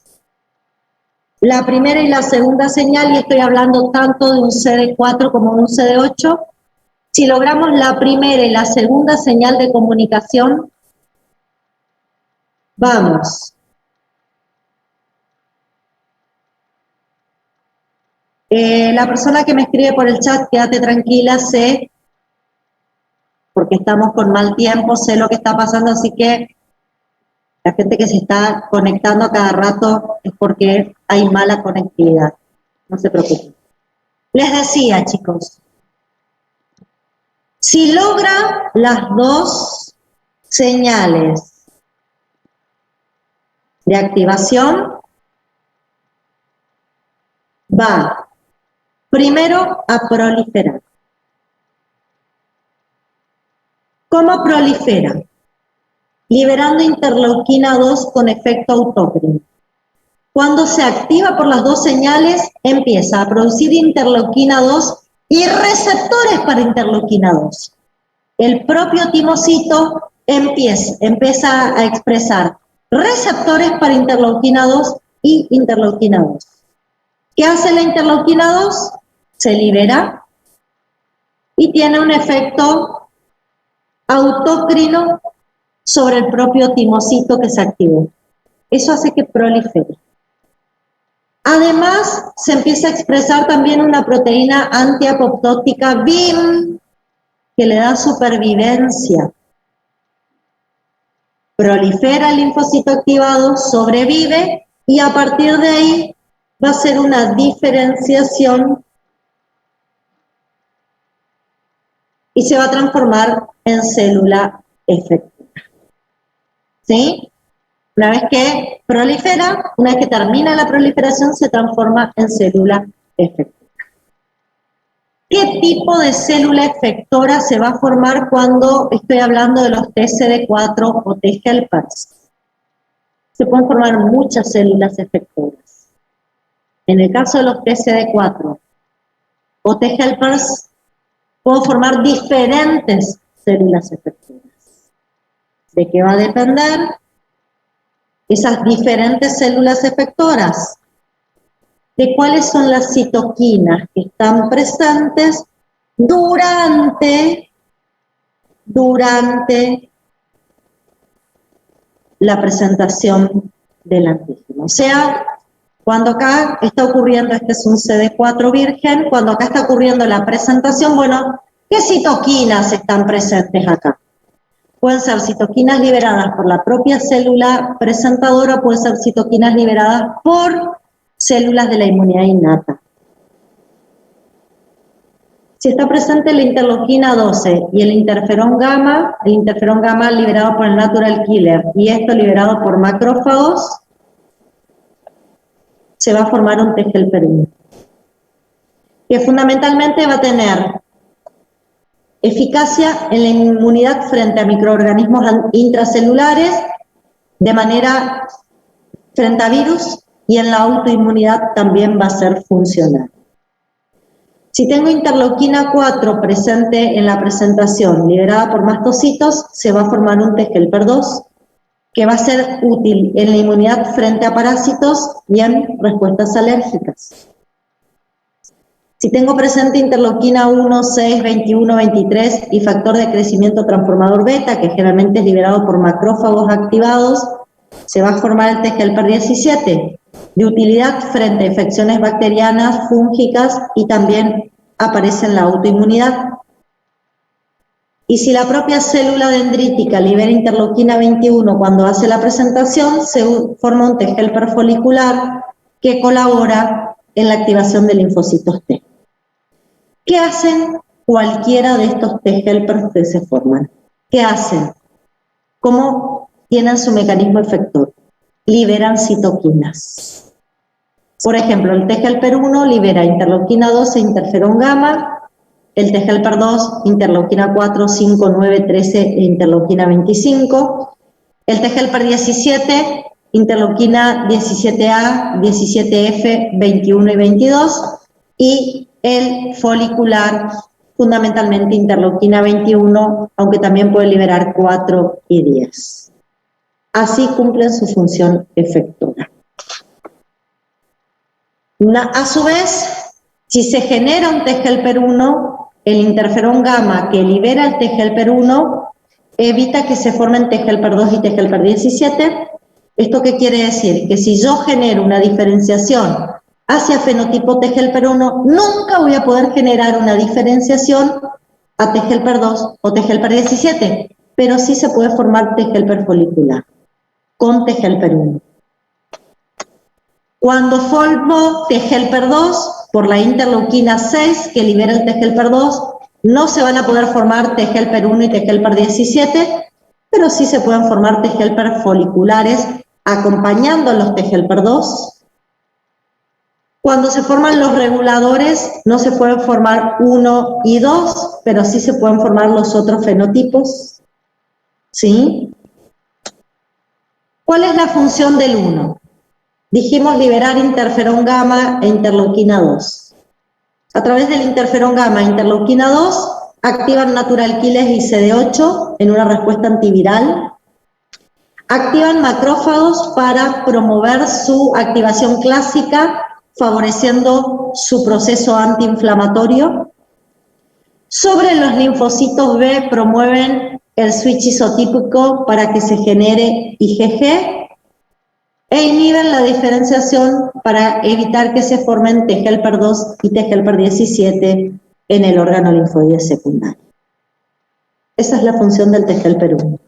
la primera y la segunda señal, y estoy hablando tanto de un CD4 como de un CD8, si logramos la primera y la segunda señal de comunicación, vamos. La persona que me escribe por el chat, quédate tranquila, sé, porque estamos con mal tiempo, sé lo que está pasando, así que la gente que se está conectando a cada rato es porque hay mala conectividad. No se preocupen. Les decía, chicos, si logra las dos señales de activación, va primero a proliferar. ¿Cómo prolifera? Liberando interleuquina 2 con efecto autócrino. Cuando se activa por las dos señales, empieza a producir interleuquina 2 y receptores para interleuquina 2. El propio timocito empieza a expresar receptores para interleuquina 2 y interleuquina 2. ¿Qué hace la interleuquina 2? Se libera y tiene un efecto autócrino sobre el propio timocito que se activó. Eso hace que prolifere. Además, se empieza a expresar también una proteína antiapoptótica BIM que le da supervivencia. Prolifera el linfocito activado, sobrevive y a partir de ahí va a ser una diferenciación y se va a transformar en célula efectora. ¿Sí? Una vez que prolifera, una vez que termina la proliferación, se transforma en célula efectora. ¿Qué tipo de célula efectora se va a formar cuando estoy hablando de los TCD4 o T-helpers? Se pueden formar muchas células efectoras. En el caso de los TCD4 o T-helpers, puedo formar diferentes células efectoras. ¿De qué va a depender? Esas diferentes células efectoras, de cuáles son las citoquinas que están presentes durante la presentación del antígeno. O sea, cuando acá está ocurriendo, este es un CD4 virgen, cuando acá está ocurriendo la presentación, bueno, ¿qué citoquinas están presentes acá? Pueden ser citoquinas liberadas por la propia célula presentadora, pueden ser citoquinas liberadas por células de la inmunidad innata. Si está presente la interleuquina 12 y el interferón gamma liberado por el natural killer y esto liberado por macrófagos, se va a formar un T-helper 1, que fundamentalmente va a tener eficacia en la inmunidad frente a microorganismos intracelulares, de manera frente a virus, y en la autoinmunidad también va a ser funcional. Si tengo interleuquina 4 presente en la presentación, liberada por mastocitos, se va a formar un T-helper 2, que va a ser útil en la inmunidad frente a parásitos y en respuestas alérgicas. Si tengo presente interleuquina 1, 6, 21, 23 y factor de crecimiento transformador beta, que generalmente es liberado por macrófagos activados, se va a formar el T-helper 17, de utilidad frente a infecciones bacterianas, fúngicas y también aparece en la autoinmunidad. Y si la propia célula dendrítica libera interleuquina 21 cuando hace la presentación, se forma un T-helper folicular que colabora en la activación de linfocitos T. ¿Qué hacen cualquiera de estos T-helpers que se forman? ¿Qué hacen? ¿Cómo tienen su mecanismo efector? Liberan citoquinas. Por ejemplo, el T-helper 1 libera interleuquina 2 e interferón gamma, el T-helper 2, interleuquina 4, 5, 9, 13 e interleuquina 25, el T-helper 17, interleuquina 17A, 17F, 21 y 22, y el folicular, fundamentalmente interleuquina 21, aunque también puede liberar 4 y 10. Así cumplen su función efectora. A su vez, si se genera un T-helper 1, el interferón gamma que libera el T-helper 1 evita que se formen T-helper 2 y T-helper 17. ¿Esto qué quiere decir? Que si yo genero una diferenciación hacia fenotipo T-helper 1, nunca voy a poder generar una diferenciación a T-helper 2 o T-helper 17, pero sí se puede formar T-helper folicular con T-helper 1. Cuando formo T-helper 2 por la interleuquina 6 que libera el T-helper 2, no se van a poder formar T-helper 1 y T-helper 17, pero sí se pueden formar T-helper foliculares acompañando a los T-helper 2. Cuando se forman los reguladores, no se pueden formar 1 y 2, pero sí se pueden formar los otros fenotipos. ¿Sí? ¿Cuál es la función del 1? Dijimos liberar interferón gamma e interleuquina 2. A través del interferón gamma e interleuquina 2 activan natural killers y CD8 en una respuesta antiviral. Activan macrófagos para promover su activación clásica, favoreciendo su proceso antiinflamatorio. Sobre los linfocitos B promueven el switch isotípico para que se genere IgG e inhiben la diferenciación para evitar que se formen T-helper 2 y T-helper 17 en el órgano linfoide secundario. Esa es la función del T-helper 1.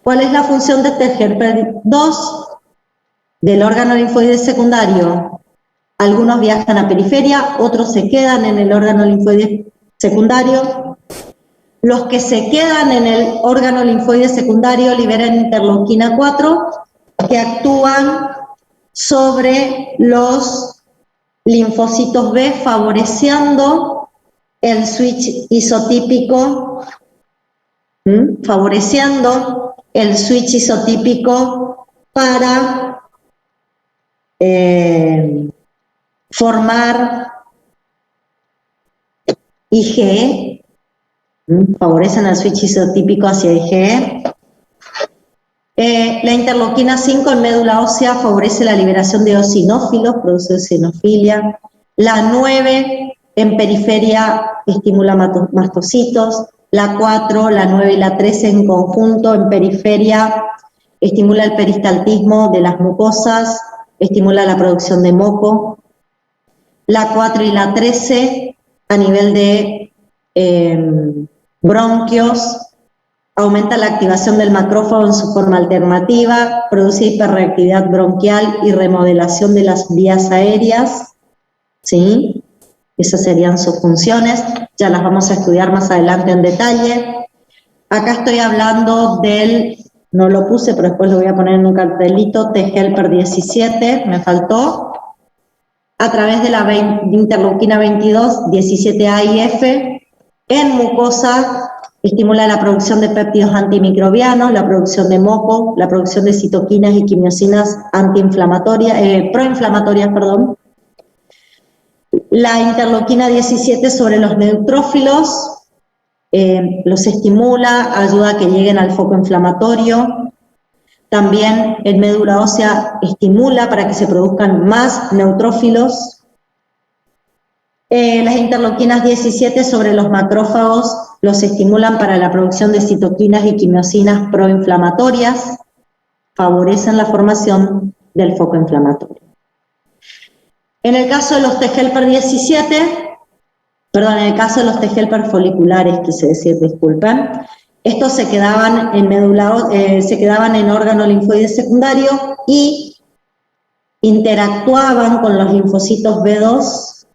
¿Cuál es la función del T-helper 2? Del órgano linfoide secundario. Algunos viajan a periferia, otros se quedan en el órgano linfoide secundario. Los que se quedan en el órgano linfoide secundario liberan interleuquina 4, que actúan sobre los linfocitos B, favoreciendo el switch isotípico, para formar IgE, favorecen el switch isotípico hacia IgE. La interleuquina 5 en médula ósea favorece la liberación de eosinófilos, produce eosinofilia. La 9 en periferia estimula mastocitos. La 4, la 9 y la 13 en conjunto en periferia estimula el peristaltismo de las mucosas, estimula la producción de moco. La 4 y la 13 a nivel de bronquios aumenta la activación del macrófago en su forma alternativa, produce hiperreactividad bronquial y remodelación de las vías aéreas, ¿sí? Esas serían sus funciones, ya las vamos a estudiar más adelante en detalle. Acá estoy hablando del, no lo puse, pero después lo voy a poner en un cartelito, T-helper 17, me faltó, a través de la interleuquina 22, 17A y F, En mucosa estimula la producción de péptidos antimicrobianos, la producción de moco, la producción de citoquinas y quimiosinas proinflamatorias, perdón. La interleuquina 17 sobre los neutrófilos, los estimula, ayuda a que lleguen al foco inflamatorio. También en médula ósea estimula para que se produzcan más neutrófilos. Las interleuquinas 17 sobre los macrófagos los estimulan para la producción de citoquinas y quimiosinas proinflamatorias, favorecen la formación del foco inflamatorio. En el caso de los T-helper 17, perdón, en el caso de los T-helper foliculares, quise decir, disculpen, estos se quedaban en órgano linfoide secundario y interactuaban con los linfocitos B2,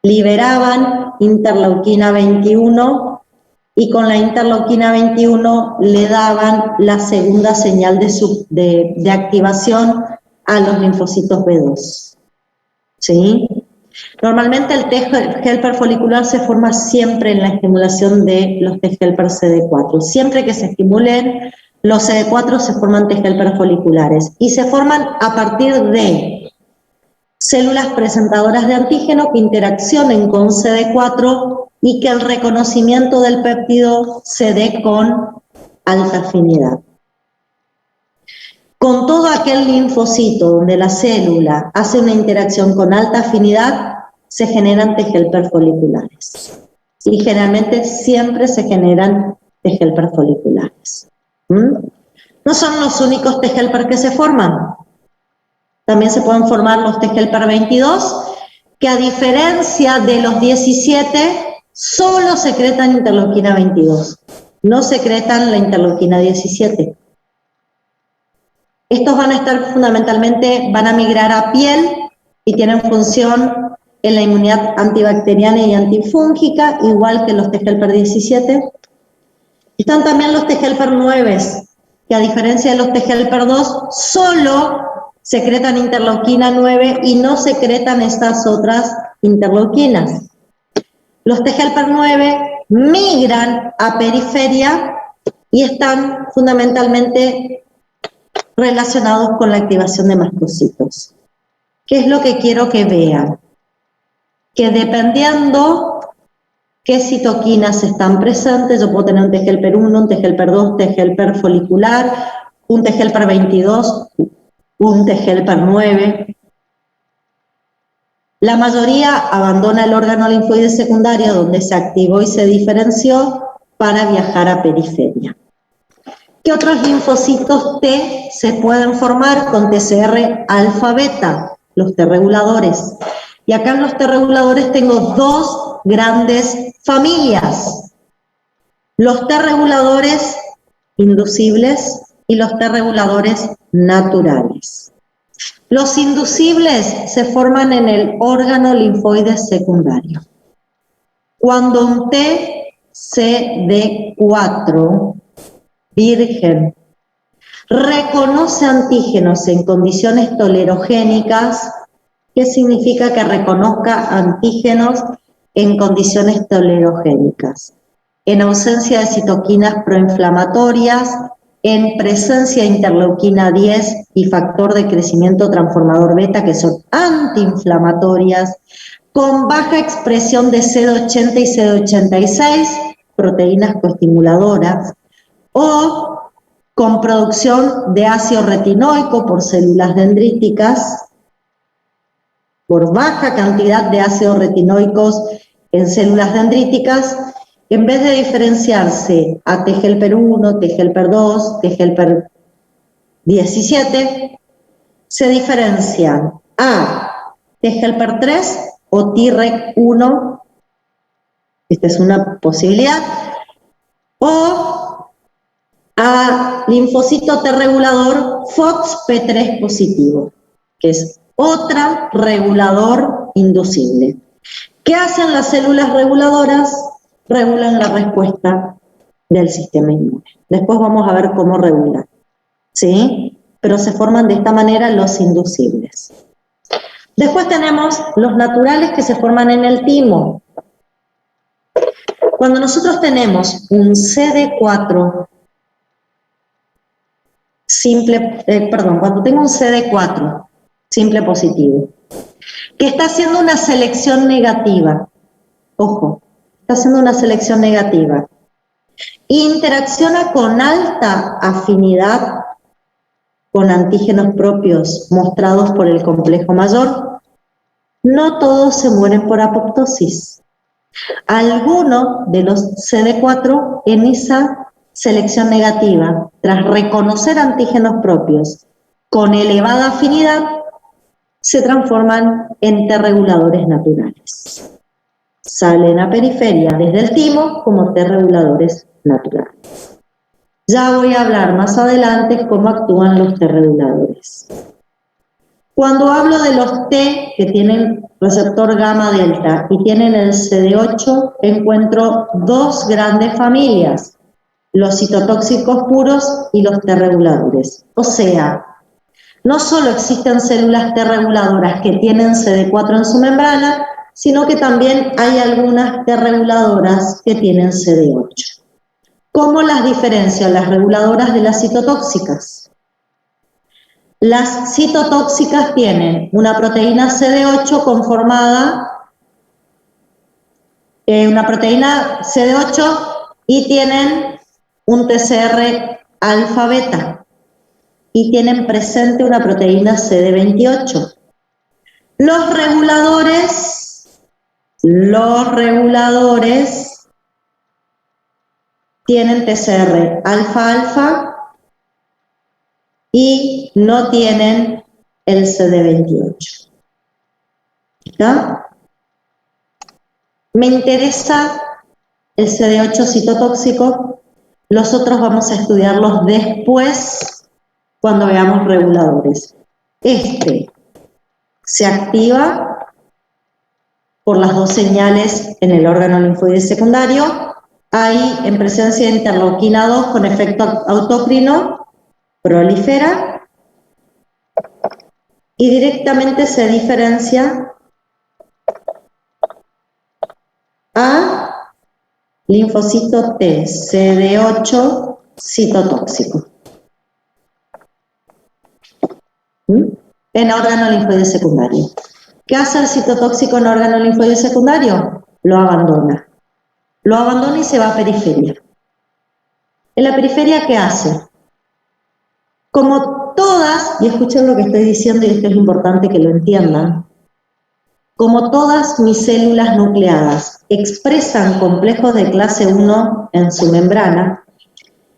liberaban interleuquina 21 y con la interleuquina 21 le daban la segunda señal de activación a los linfocitos B2. ¿Sí? Normalmente el T-helper folicular se forma siempre en la estimulación de los T-helper CD4. Siempre que se estimulen los CD4 se forman T-helper foliculares y se forman a partir de células presentadoras de antígeno que interaccionen con CD4 y que el reconocimiento del péptido se dé con alta afinidad. Con todo aquel linfocito donde la célula hace una interacción con alta afinidad, se generan T-helper foliculares. Y generalmente siempre se generan T-helper foliculares. No son los únicos T-helper que se forman. También se pueden formar los T-helper 22, que a diferencia de los 17, solo secretan interleuquina 22. No secretan la interleuquina 17. Estos van a estar fundamentalmente, van a migrar a piel y tienen función en la inmunidad antibacteriana y antifúngica, igual que los T-helper 17. Están también los T-helper 9, que a diferencia de los T-helper 2, solo secretan interleuquina 9 y no secretan estas otras interleuquinas. Los T-helper 9 migran a periferia y están fundamentalmente relacionados con la activación de mastocitos. ¿Qué es lo que quiero que vean? Que dependiendo qué citoquinas están presentes, yo puedo tener un T-helper 1, un T-helper 2, T-helper folicular, un T-helper 22, un T-helper 9. La mayoría abandona el órgano linfoide secundario donde se activó y se diferenció para viajar a periferia. ¿Qué otros linfocitos T se pueden formar con TCR alfa-beta? Los T reguladores. Y acá en los T reguladores tengo dos grandes familias. Los T reguladores inducibles y los T reguladores naturales. Los inducibles se forman en el órgano linfoide secundario. Cuando un TCD4 virgen reconoce antígenos en condiciones tolerogénicas, ¿qué significa que reconozca antígenos en condiciones tolerogénicas? En ausencia de citoquinas proinflamatorias, en presencia de interleuquina 10 y factor de crecimiento transformador beta, que son antiinflamatorias, con baja expresión de CD80 y CD86, proteínas coestimuladoras, o con producción de ácido retinoico por células dendríticas, por baja cantidad de ácidos retinoicos en células dendríticas, en vez de diferenciarse a T-helper 1, T-helper 2, T-helper 17, se diferencian a T-helper 3 o Treg 1, esta es una posibilidad, o a linfocito T regulador FOXP3 positivo, que es otra regulador inducible. ¿Qué hacen las células reguladoras? Regulan la respuesta del sistema inmune. Después vamos a ver cómo regulan, ¿sí? Pero se forman de esta manera los inducibles. Después tenemos los naturales que se forman en el timo. Cuando nosotros tenemos un CD4 simple, cuando tengo un CD4 simple positivo, que está haciendo una selección negativa, ojo, está haciendo una selección negativa, interacciona con alta afinidad con antígenos propios mostrados por el complejo mayor, no todos se mueren por apoptosis. Algunos de los CD4 en esa selección negativa, tras reconocer antígenos propios con elevada afinidad, se transforman en T reguladores naturales. Salen a periferia desde el timo como T reguladores naturales. Ya voy a hablar más adelante cómo actúan los T reguladores. Cuando hablo de los T que tienen receptor gamma delta y tienen el CD8, encuentro dos grandes familias, los citotóxicos puros y los T reguladores. O sea, no solo existen células T reguladoras que tienen CD4 en su membrana, sino que también hay algunas T reguladoras que tienen CD8. ¿Cómo las diferencio las reguladoras de las citotóxicas? Las citotóxicas tienen una proteína CD8 conformada, una proteína CD8 y tienen un TCR alfa-beta y tienen presente una proteína CD28. Los reguladores tienen TCR alfa-alfa y no tienen el CD28. ¿Está? Me interesa el CD8 citotóxico, los otros vamos a estudiarlos después cuando veamos reguladores. Este se activa por las dos señales en el órgano linfoide secundario, hay en presencia de interleuquina 2 con efecto autócrino, prolifera y directamente se diferencia a linfocito T, CD8 citotóxico. En órgano linfoide secundario. ¿Qué hace el citotóxico en órgano linfoide secundario? Lo abandona. Lo abandona y se va a periferia. ¿En la periferia qué hace? Como todas, y escuchen lo que estoy diciendo y esto es importante que lo entiendan, como todas mis células nucleadas expresan complejos de clase 1 en su membrana,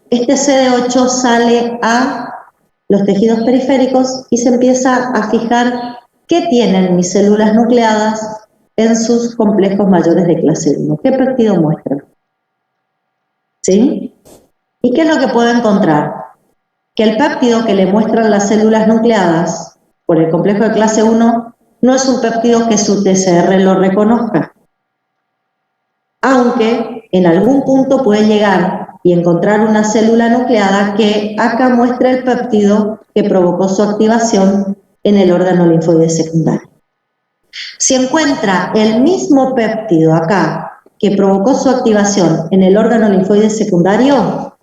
este CD8 sale a los tejidos periféricos y se empieza a fijar qué tienen mis células nucleadas en sus complejos mayores de clase 1. ¿Qué péptido muestran? ¿Sí? ¿Y qué es lo que puedo encontrar? Que el péptido que le muestran las células nucleadas por el complejo de clase 1 no es un péptido que su TCR lo reconozca, aunque en algún punto puede llegar y encontrar una célula nucleada que acá muestra el péptido que provocó su activación en el órgano linfoide secundario. Si encuentra el mismo péptido acá que provocó su activación en el órgano linfoide secundario,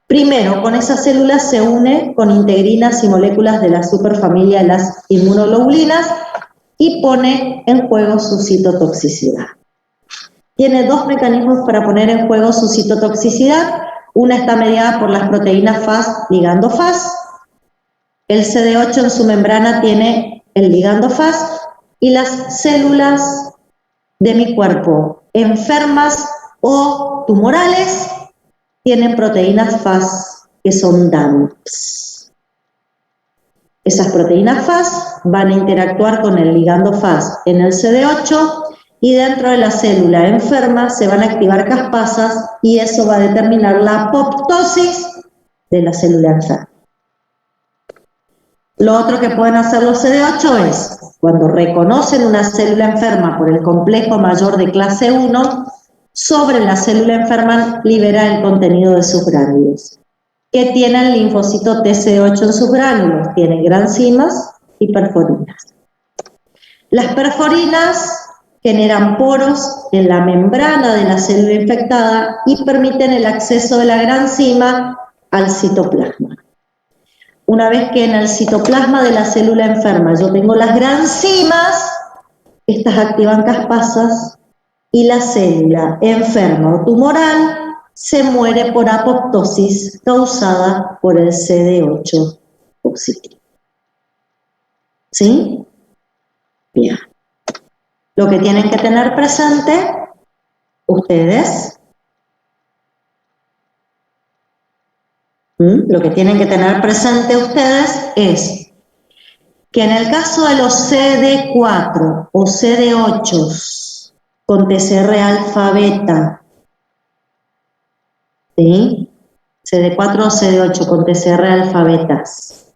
primero con esa célula se une con integrinas y moléculas de la superfamilia de las inmunoglobulinas y pone en juego su citotoxicidad. Tiene dos mecanismos para poner en juego su citotoxicidad. Una está mediada por las proteínas Fas, ligando Fas. El CD8 en su membrana tiene el ligando Fas y las células de mi cuerpo enfermas o tumorales tienen proteínas Fas que son DAMPs. Esas proteínas Fas van a interactuar con el ligando Fas en el CD8 y dentro de la célula enferma se van a activar caspasas y eso va a determinar la apoptosis de la célula enferma. Lo otro que pueden hacer los CD8 es, cuando reconocen una célula enferma por el complejo mayor de clase 1, sobre la célula enferma libera el contenido de sus gránulos. ¿Qué tiene el linfocito TC8 en sus gránulos? Tiene granzimas y perforinas. Las perforinas generan poros en la membrana de la célula infectada y permiten el acceso de la granzima al citoplasma. Una vez que en el citoplasma de la célula enferma yo tengo las granzimas, estas activan caspasas y la célula enferma o tumoral se muere por apoptosis causada por el CD8 positivo. ¿Sí? Bien. Lo que tienen que tener presente ustedes, lo que tienen que tener presente ustedes es que en el caso de los CD4 o CD8 con TCR alfa beta, ¿sí? CD4 o CD8 con TCR alfa betas,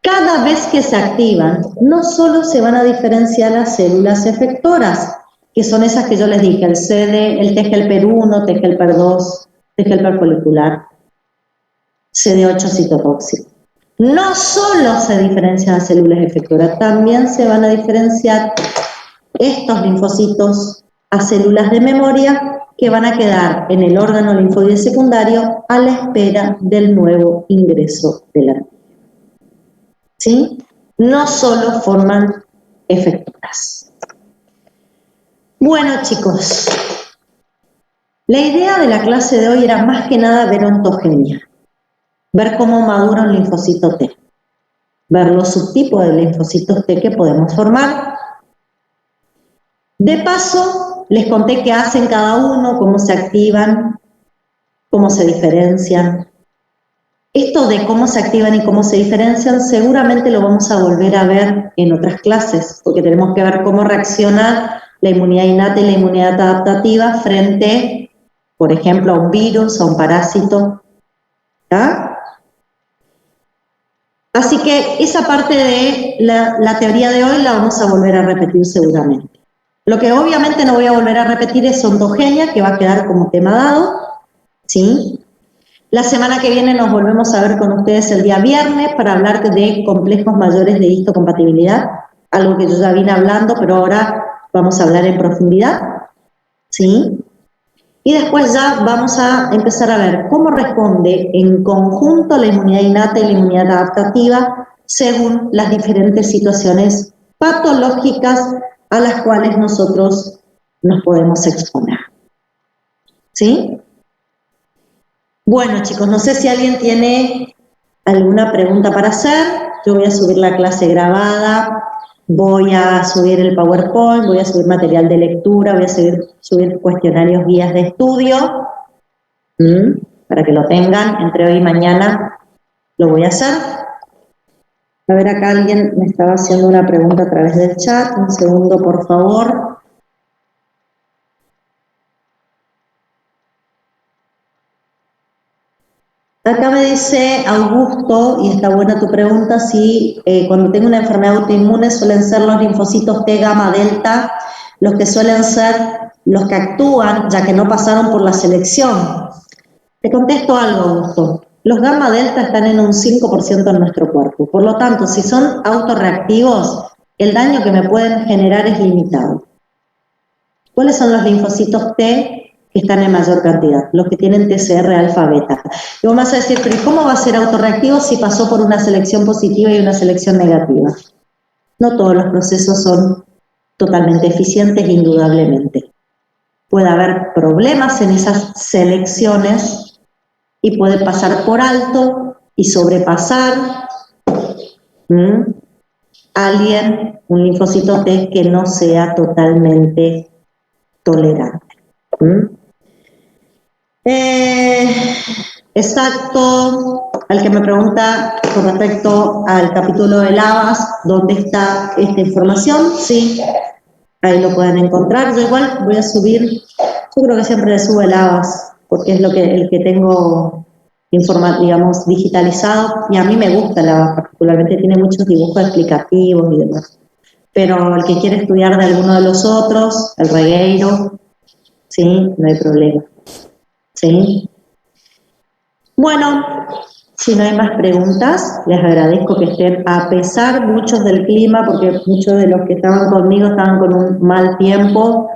cada vez que se activan, no solo se van a diferenciar las células efectoras, que son esas que yo les dije, el CD, el T-helper1, T-helper2, T-helper folicular, CD8 citotóxico. No solo se diferencian las células efectoras, también se van a diferenciar estos linfocitos a células de memoria que van a quedar en el órgano linfoide secundario a la espera del nuevo ingreso del antígeno. ¿Sí? No solo forman efectoras. Bueno, chicos, la idea de la clase de hoy era más que nada ver ontogenia, ver cómo madura un linfocito T, ver los subtipos de linfocitos T que podemos formar. De paso, les conté qué hacen cada uno, cómo se activan, cómo se diferencian. Esto de cómo se activan y cómo se diferencian seguramente lo vamos a volver a ver en otras clases, porque tenemos que ver cómo reacciona la inmunidad innata y la inmunidad adaptativa frente, por ejemplo, a un virus, a un parásito. ¿Ya? Así que esa parte de la teoría de hoy la vamos a volver a repetir seguramente. Lo que obviamente no voy a volver a repetir es ontogenia, que va a quedar como tema dado, ¿sí? La semana que viene nos volvemos a ver con ustedes el día viernes para hablar de complejos mayores de histocompatibilidad, algo que yo ya vine hablando, pero ahora vamos a hablar en profundidad, ¿sí? Y después ya vamos a empezar a ver cómo responde en conjunto la inmunidad innata y la inmunidad adaptativa según las diferentes situaciones patológicas a las cuales nosotros nos podemos exponer, ¿sí? Bueno, chicos, no sé si alguien tiene alguna pregunta para hacer. Yo voy a subir la clase grabada, voy a subir el PowerPoint, voy a subir material de lectura, voy a subir cuestionarios, guías de estudio, para que lo tengan. Entre hoy y mañana lo voy a hacer. A ver, acá alguien me estaba haciendo una pregunta a través del chat. Un segundo, por favor. Acá me dice Augusto, y está buena tu pregunta, si cuando tengo una enfermedad autoinmune suelen ser los linfocitos T, gamma, delta, los que suelen ser los que actúan, ya que no pasaron por la selección. Te contesto algo, Augusto. Los gamma delta están en un 5% en nuestro cuerpo. Por lo tanto, si son autorreactivos, el daño que me pueden generar es limitado. ¿Cuáles son los linfocitos T que están en mayor cantidad? Los que tienen TCR alfa beta. Y vos me vas a decir, pero ¿cómo va a ser autorreactivo si pasó por una selección positiva y una selección negativa? No todos los procesos son totalmente eficientes, indudablemente. Puede haber problemas en esas selecciones y puede pasar por alto y sobrepasar alguien, un linfocito T que no sea totalmente tolerante. Exacto, al que me pregunta con respecto al capítulo de lavas, ¿dónde está esta información? Sí, ahí lo pueden encontrar. Yo igual voy a subir, yo creo que siempre le subo el lavas, porque es el que tengo digamos, digitalizado, y a mí me gusta el lavas particularmente, tiene muchos dibujos explicativos y demás. Pero el que quiere estudiar de alguno de los otros, el regueiro, sí, no hay problema. ¿Sí? Bueno, Si no hay más preguntas, les agradezco que estén, a pesar muchos del clima, porque muchos de los que estaban conmigo estaban con un mal tiempo.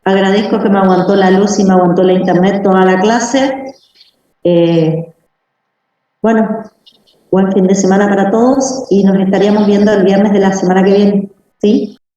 Agradezco que me aguantó la luz y me aguantó la internet toda la clase. Bueno, buen fin de semana para todos y nos estaríamos viendo el viernes de la semana que viene, ¿sí?